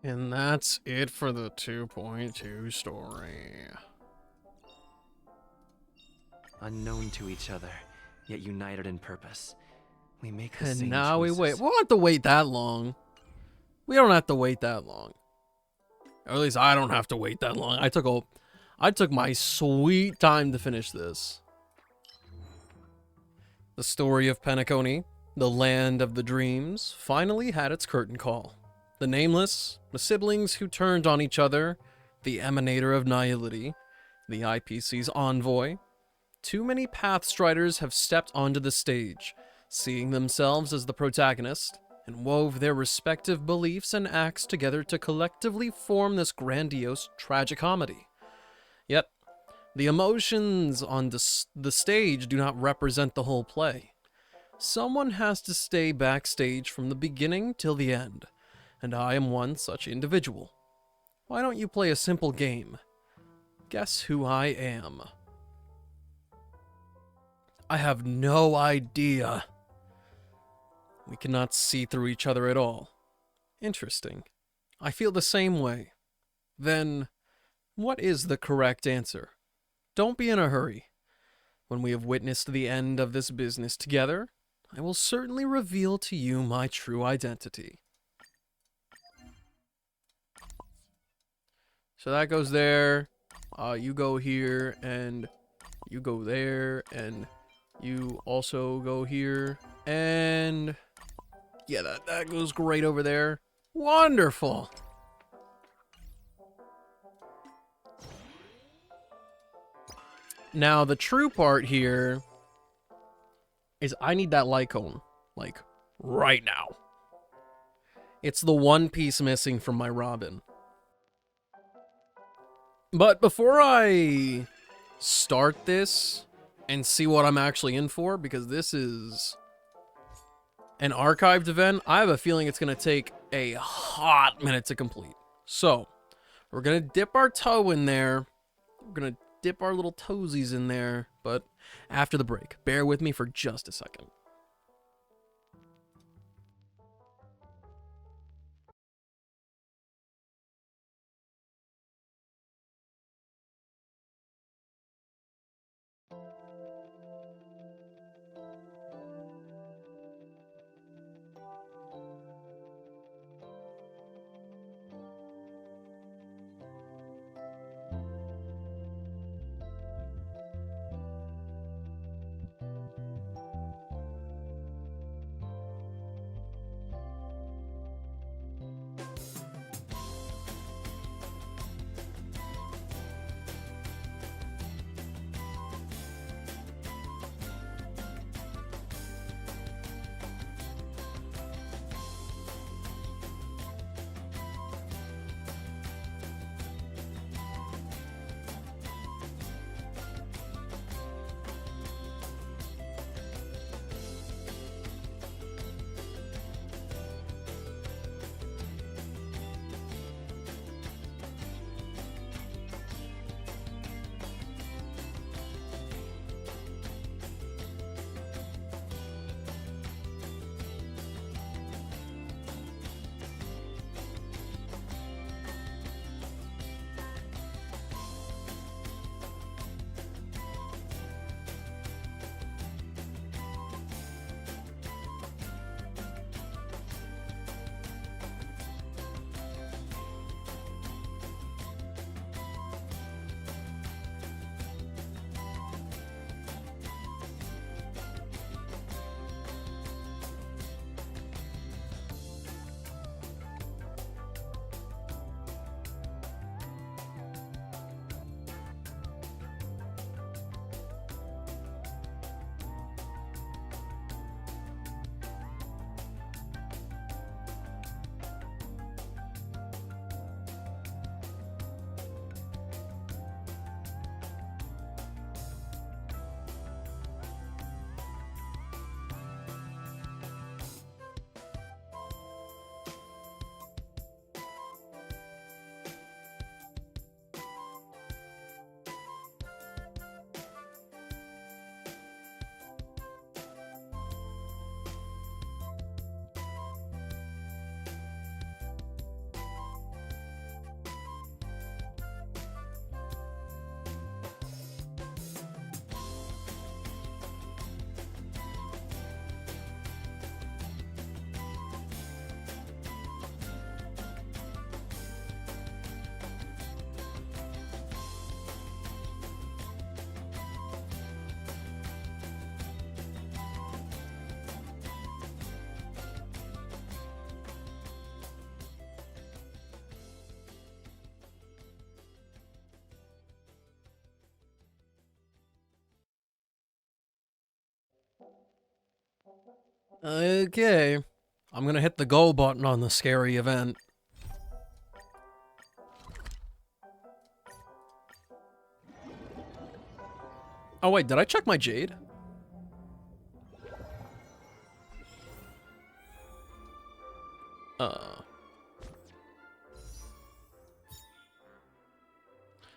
And that's it for the 2.2 story. Unknown to each other, yet united in purpose. We make the And same now we choices. wait. We don't have to wait that long. We don't have to wait that long. Or at least I don't have to wait that long. I took my sweet time to finish this. The story of Penacony, the land of the dreams, finally had its curtain call. The Nameless, the siblings who turned on each other, the Emanator of Nihility, the IPC's envoy. Too many Pathstriders have stepped onto the stage, seeing themselves as the protagonist, and wove their respective beliefs and acts together to collectively form this grandiose tragicomedy. Yet, the emotions on the stage do not represent the whole play. Someone has to stay backstage from the beginning till the end, and I am one such individual. Why don't you play a simple game? Guess who I am? I have no idea. We cannot see through each other at all. Interesting. I feel the same way. Then, what is the correct answer? Don't be in a hurry. When we have witnessed the end of this business together, I will certainly reveal to you my true identity. So that goes there. You go here, and you go there, and you also go here, and yeah, that goes great over there. Wonderful. Now, the true part here is I need that light cone, like, right now. It's the one piece missing from my Robin. But before I start this and see what I'm actually in for, because this is an archived event, I have a feeling it's going to take a hot minute to complete. So, we're going to dip our toe in there. We're going to dip our little toesies in there, but after the break. Bear with me for just a second. Okay. I'm gonna hit the go button on the scary event. Oh wait, did I check my jade?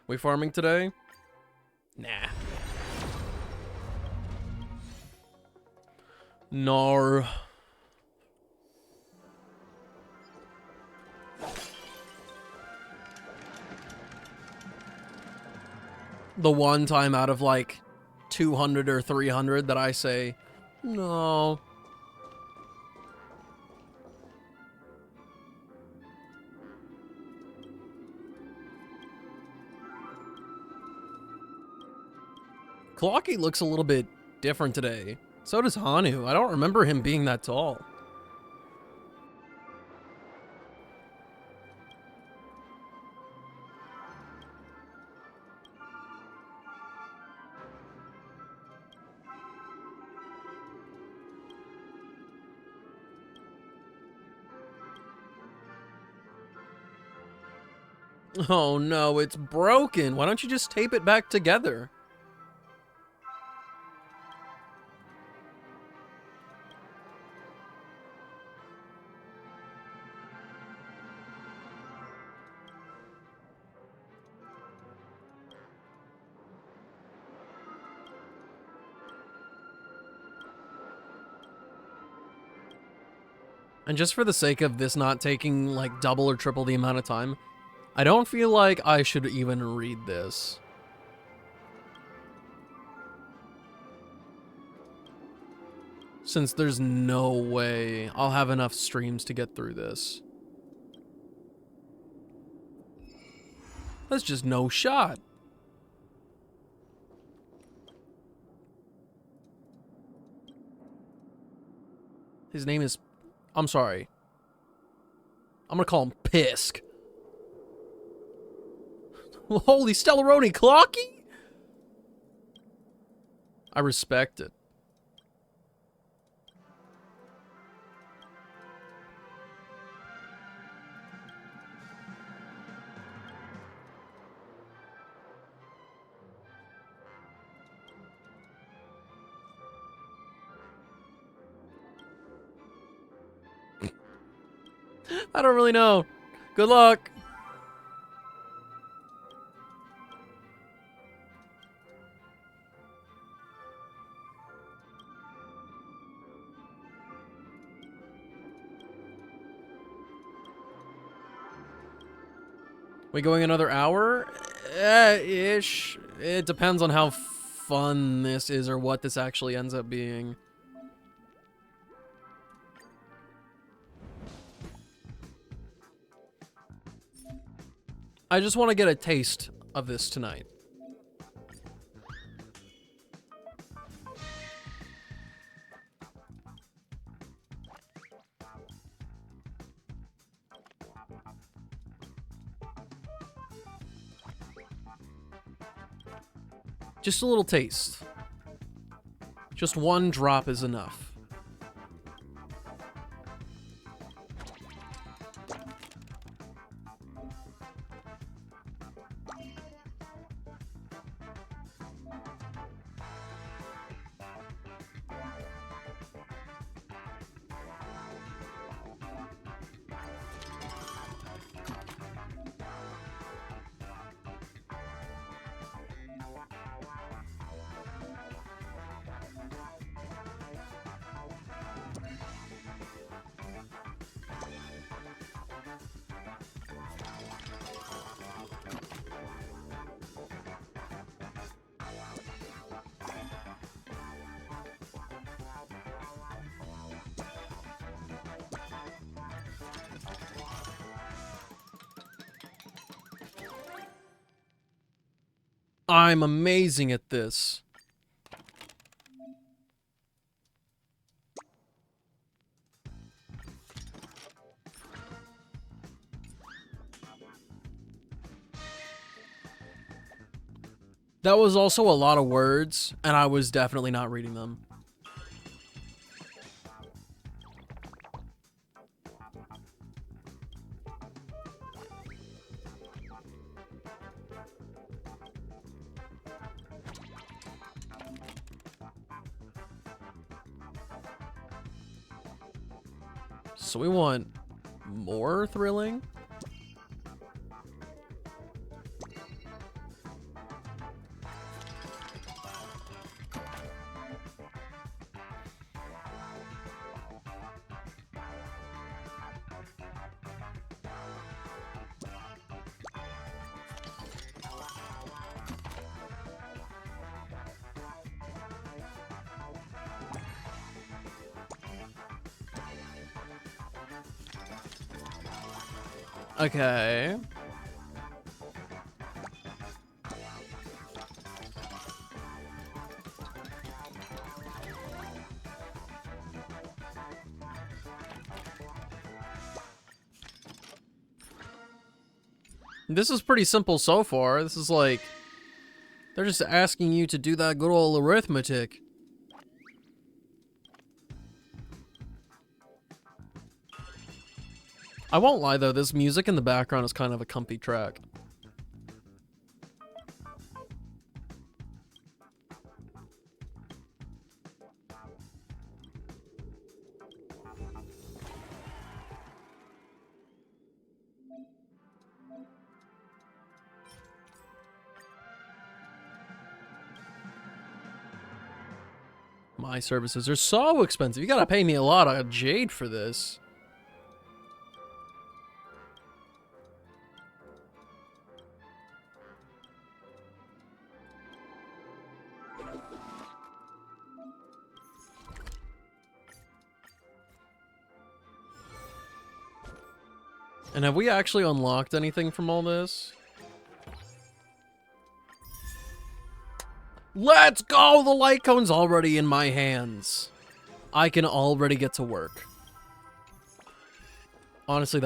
We farming today? Nah. No. The one time out of like 200 or 300 that I say, no. Clocky looks a little bit different today. So does Hanu. I don't remember him being that tall. Oh no, it's broken. Why don't you just tape it back together? And just for the sake of this not taking like double or triple the amount of time, I don't feel like I should even read this. Since there's no way I'll have enough streams to get through this. That's just no shot. His name is... I'm sorry. I'm gonna call him Pisk. Holy Stellaroni Clocky? I respect it. I don't really know. Good luck. We going another hour? Ish. It depends on how fun this is or what this actually ends up being. I just want to get a taste of this tonight. Just a little taste. Just one drop is enough. I'm amazing at this. That was also a lot of words, and I was definitely not reading them. So we want more thrilling? Okay. This is pretty simple so far. This is like, they're just asking you to do that good old arithmetic. I won't lie though, this music in the background is kind of a comfy track. My services are so expensive. You gotta pay me a lot of jade for this. And have we actually unlocked anything from all this? Let's go! The light cone's already in my hands. I can already get to work. Honestly,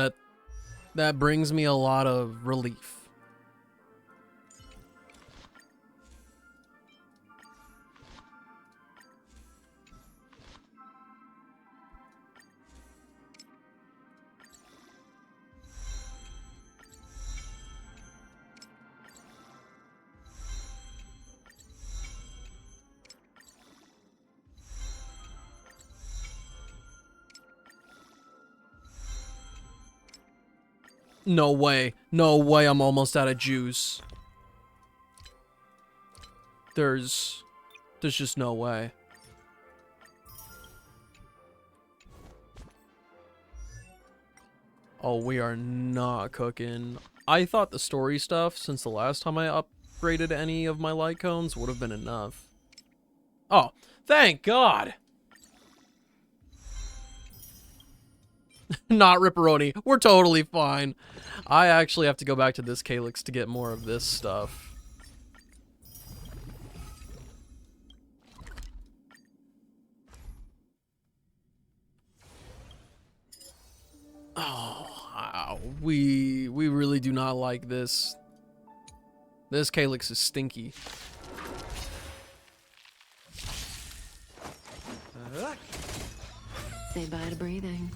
that brings me a lot of relief. No way. No way I'm almost out of juice. There's just no way. Oh, we are not cooking. I thought the story stuff, since the last time I upgraded any of my light cones, would have been enough. Oh, thank God! Not Ripperoni. We're totally fine. I actually have to go back to this Calyx to get more of this stuff. Oh, wow. We really do not like this. This Calyx is stinky. Say bye to breathing.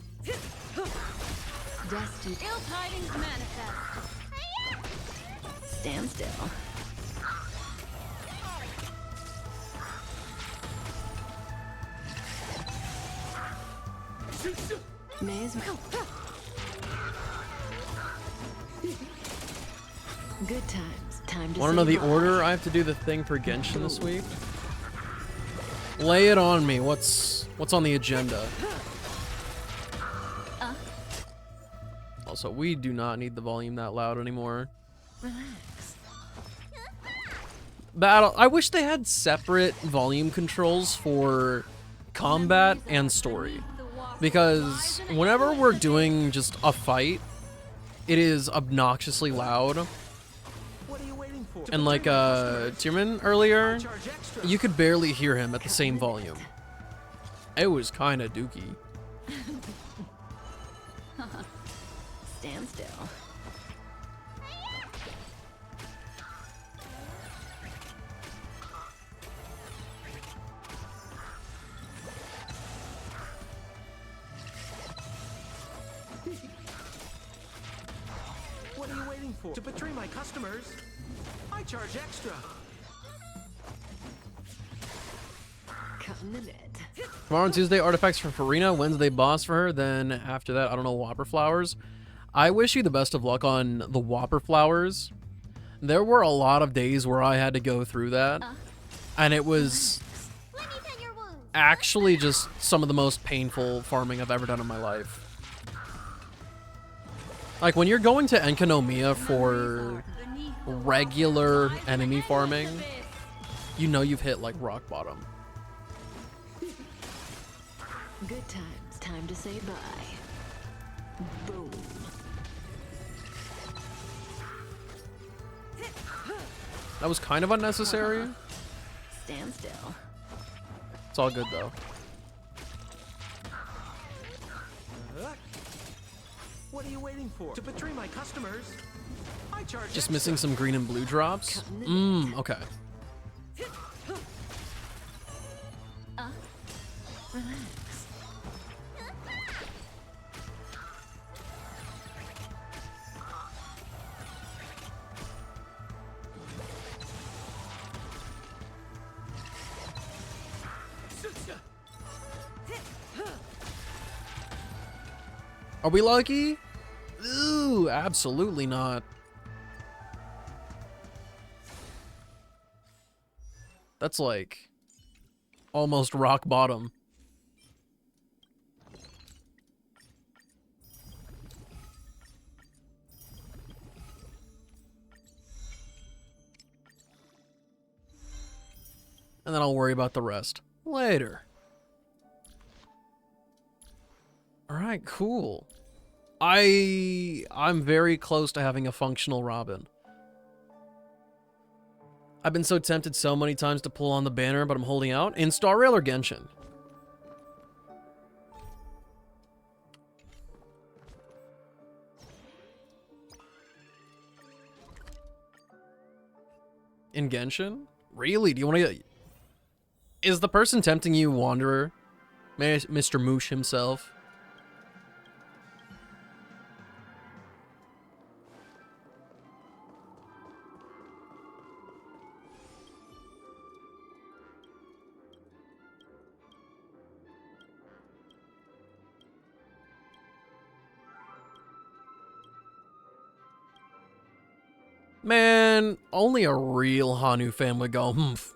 Destiny. Ill tidings manifest. Stand still. May as well. Good times. Time to Want to know the say bye. order I have to do the thing for Genshin this week? Lay it on me. What's on the agenda? Also, we do not need the volume that loud anymore. Relax. Battle. I wish they had separate volume controls for combat and story. Because whenever we're doing just a fight, it is obnoxiously loud. And like Tierman earlier, you could barely hear him at the same volume. It was kind of dookie. Stand still. What are you waiting for? To betray my customers? I charge extra. Cut in the net. Tomorrow and Tuesday, artifacts for Farina. Wednesday, boss for her. Then after that, I don't know, Whopper Flowers. I wish you the best of luck on the Whopper Flowers. There were a lot of days where I had to go through that. And it was actually just some of the most painful farming I've ever done in my life. Like, when you're going to Enkanomiya for regular enemy farming, you know you've hit, like, rock bottom. Good times, time to say bye. Boom. That was kind of unnecessary. Stand still. It's all good, though. What are you waiting for? To betray my customers? I charge Just missing some green and blue drops? Okay. Relax. Are we lucky? Ooh, absolutely not. That's like almost rock bottom. And then I'll worry about the rest later. All right, cool. I'm very close to having a functional Robin. I've been so tempted so many times to pull on the banner, but I'm holding out. In Star Rail or Genshin? In Genshin? Really? Do you want to get... Is the person tempting you Wanderer? Mr. Moosh himself? Man, only a real Hanu fan would go, humph.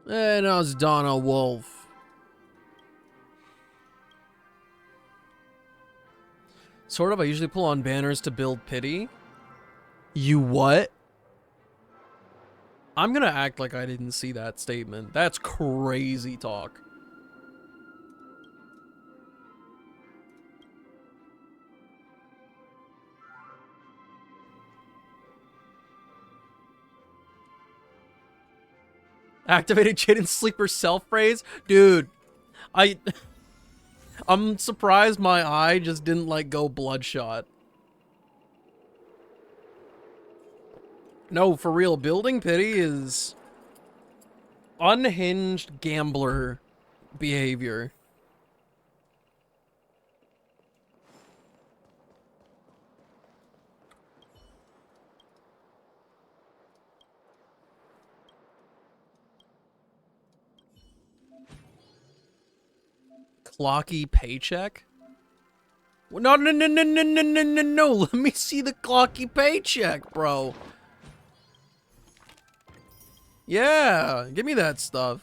And us Donna Wolf. Sort of, I usually pull on banners to build pity. You what? I'm gonna act like I didn't see that statement. That's crazy talk. Activated Jaden's sleeper self-praise? Dude, I'm surprised my eye just didn't, like, go bloodshot. No, for real, building pity is unhinged gambler behavior. Clocky paycheck? No, no, no, no, no, no, no, no, no. Let me see the clocky paycheck, bro. Yeah, give me that stuff.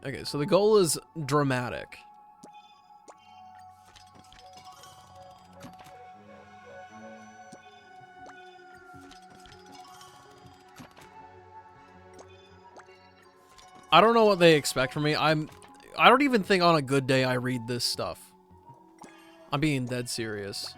Okay, so the goal is dramatic. I don't know what they expect from me. I don't even think on a good day I read this stuff. I'm being dead serious.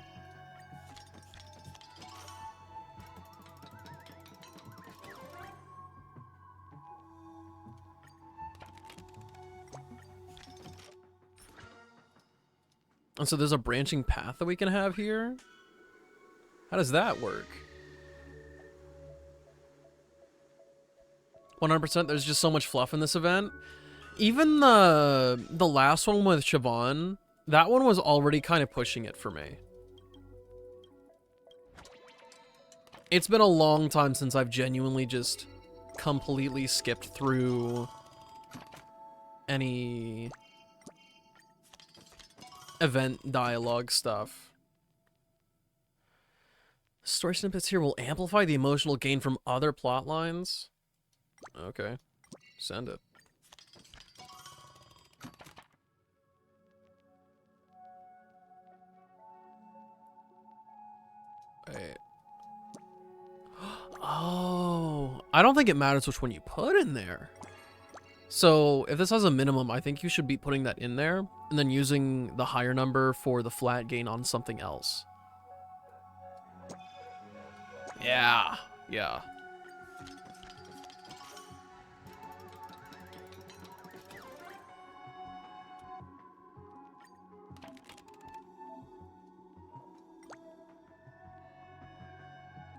And so there's a branching path that we can have here? How does that work? 100%, there's just so much fluff in this event. Even the last one with Siobhan, that one was already kind of pushing it for me. It's been a long time since I've genuinely just completely skipped through any event dialogue stuff. Story snippets here will amplify the emotional gain from other plot lines. Okay, send it. Wait. Oh, I don't think it matters which one you put in there. So if this has a minimum, I think you should be putting that in there and then using the higher number for the flat gain on something else. Yeah, yeah.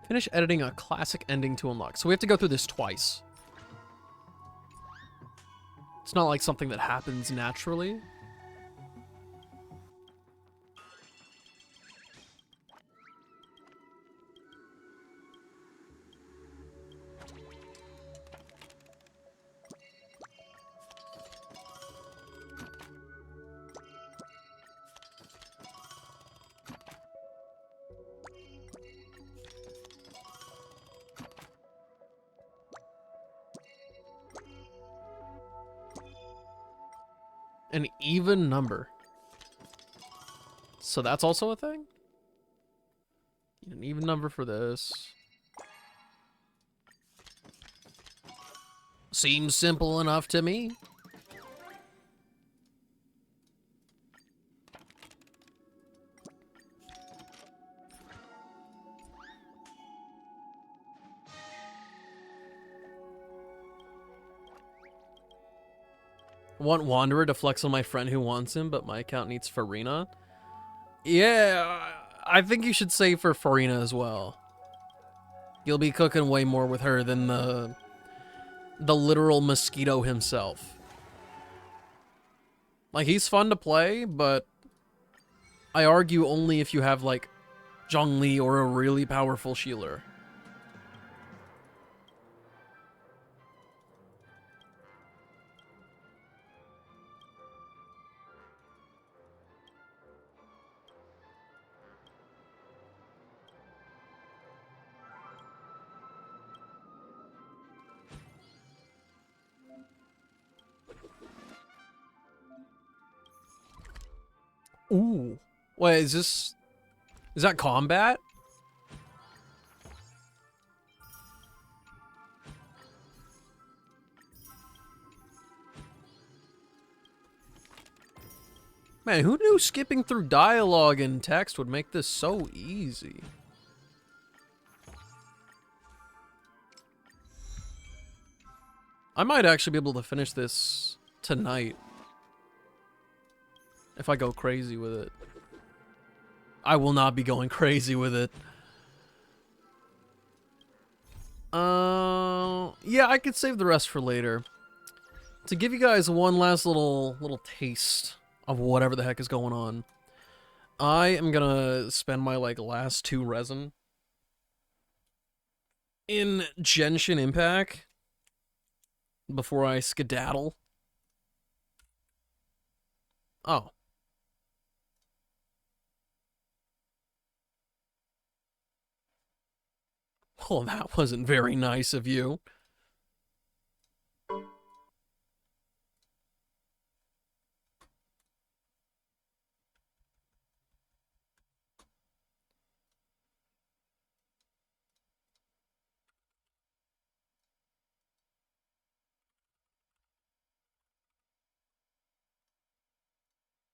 Finish editing a classic ending to unlock. So we have to go through this twice. It's not like something that happens naturally. An even number. So that's also a thing? An even number for this. Seems simple enough to me. Want Wanderer to flex on my friend who wants him, but my account needs Farina. Yeah, I think you should say for Farina as well. You'll be cooking way more with her than the literal mosquito himself. Like, he's fun to play, but I argue only if you have, like, Zhongli or a really powerful Shealer. Ooh. Wait, is that combat? Man, who knew skipping through dialogue and text would make this so easy? I might actually be able to finish this tonight. If I go crazy with it. I will not be going crazy with it. Yeah, I could save the rest for later. To give you guys one last little taste of whatever the heck is going on, I am gonna spend my, like, last 2 resin in Genshin Impact before I skedaddle. Oh. Well, that wasn't very nice of you.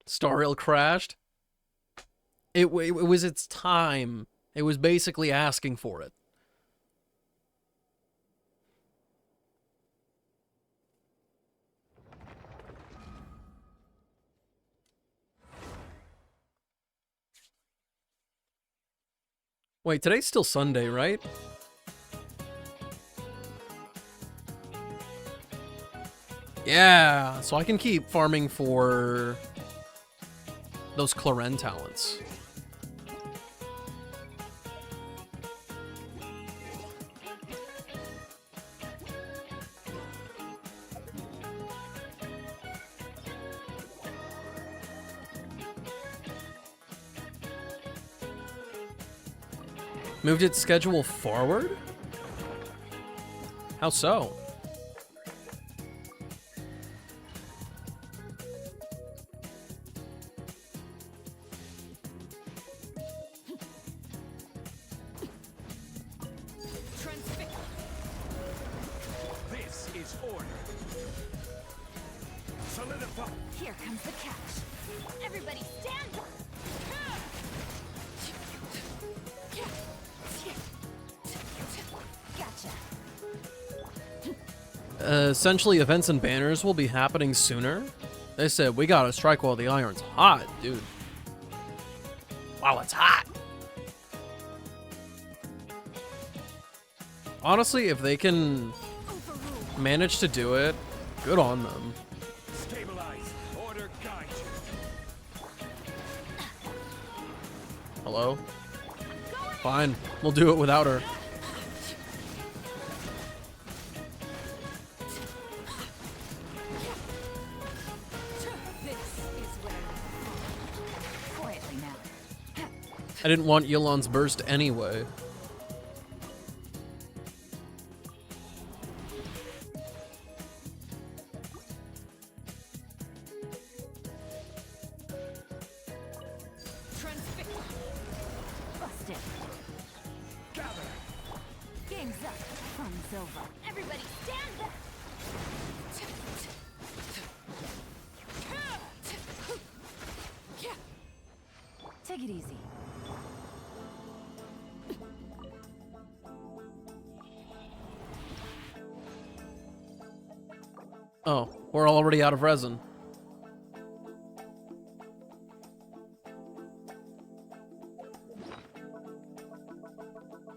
Star Rail crashed. It was its time. It was basically asking for it. Wait, today's still Sunday, right? Yeah, so I can keep farming for those Claren talents. Moved its schedule forward? How so? This is order. Solidify. Here comes the catch. Everybody stand up. Gotcha. Essentially, events and banners will be happening sooner. They said, we gotta strike while the iron's hot, dude. Wow, it's hot. Honestly, if they can manage to do it, good on them. Stabilize. Order guide you. Hello? Fine, we'll do it without her. I didn't want Yulon's burst anyway. Busted. Gather. Game's up. Fun's over. Everybody stand back. Take it easy. Oh, we're already out of resin.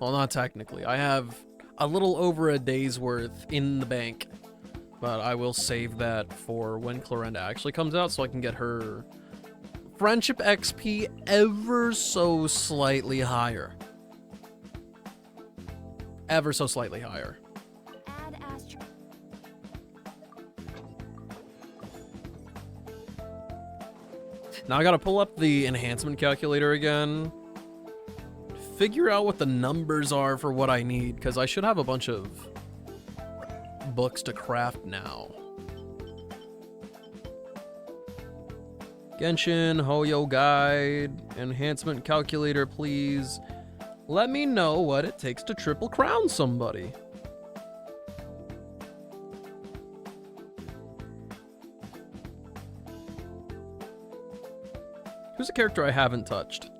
Well, not technically. I have a little over a day's worth in the bank, but I will save that for when Clorenda actually comes out so I can get her friendship XP ever so slightly higher. Ever so slightly higher. Add Astro. Now I gotta pull up the enhancement calculator again. Figure out what the numbers are for what I need, because I should have a bunch of books to craft now. Genshin, Hoyo Guide, enhancement calculator, please. Let me know what it takes to triple crown somebody. Who's a character I haven't touched?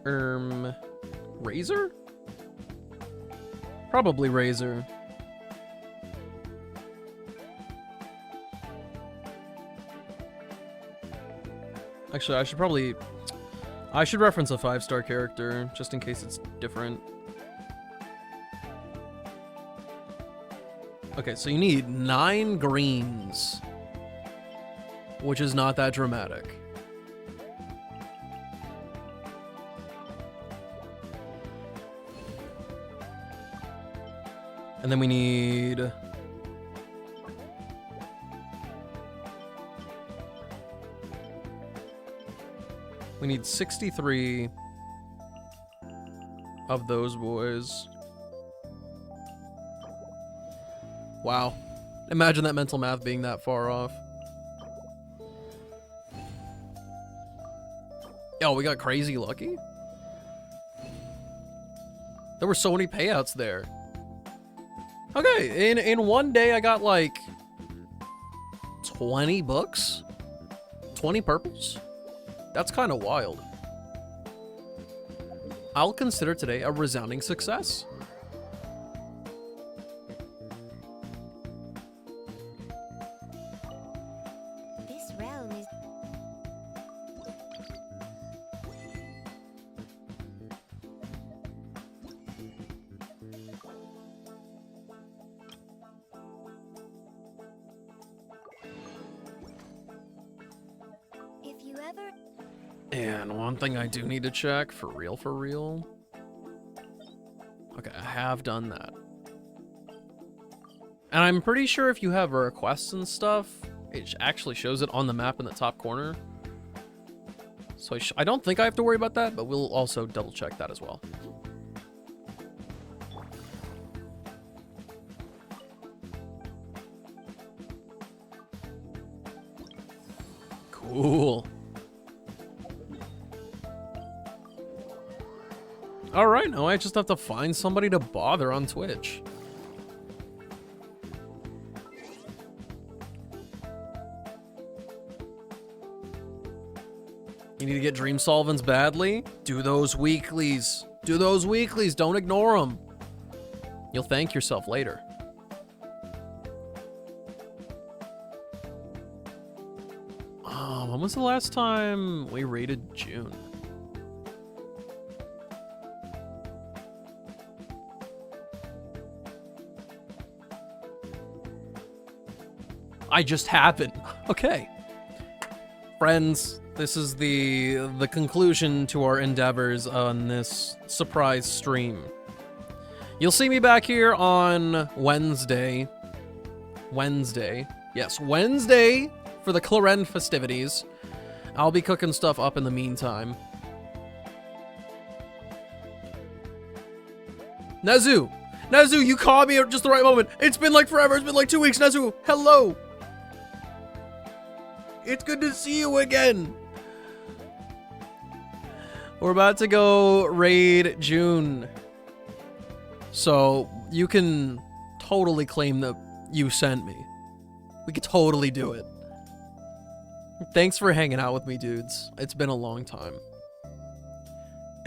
Razor? Probably Razor. Actually, I should reference a 5-star character, just in case it's different. Okay, so you need 9 greens, which is not that dramatic. And then we need... We need 63 of those boys. Wow. Imagine that mental math being that far off. Yo, we got crazy lucky? There were so many payouts there. Okay, in one day I got like 20 books? 20 purples? That's kind of wild. I'll consider today a resounding success. This realm is... If you ever... And one thing I do need to check, for real. Okay, I have done that. And I'm pretty sure if you have requests and stuff, it actually shows it on the map in the top corner. So I don't think I have to worry about that, but we'll also double check that as well. Cool. Alright, now I just have to find somebody to bother on Twitch. You need to get Dream Solvents badly? Do those weeklies. Do those weeklies. Don't ignore them. You'll thank yourself later. When was the last time we raided June? I just happened. Okay. Friends, this is the conclusion to our endeavors on this surprise stream. You'll see me back here on Wednesday. Yes, Wednesday for the Claren festivities. I'll be cooking stuff up in the meantime. Nezu! Nezu, you caught me at just the right moment. It's been like forever. It's been like 2 weeks. Nezu, hello! It's good to see you again. We're about to go raid June. So you can totally claim that you sent me. We could totally do it. Thanks for hanging out with me, dudes. It's been a long time.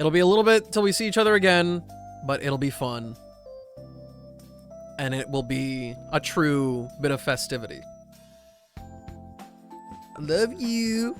It'll be a little bit till we see each other again, but it'll be fun. And it will be a true bit of festivity. I love you.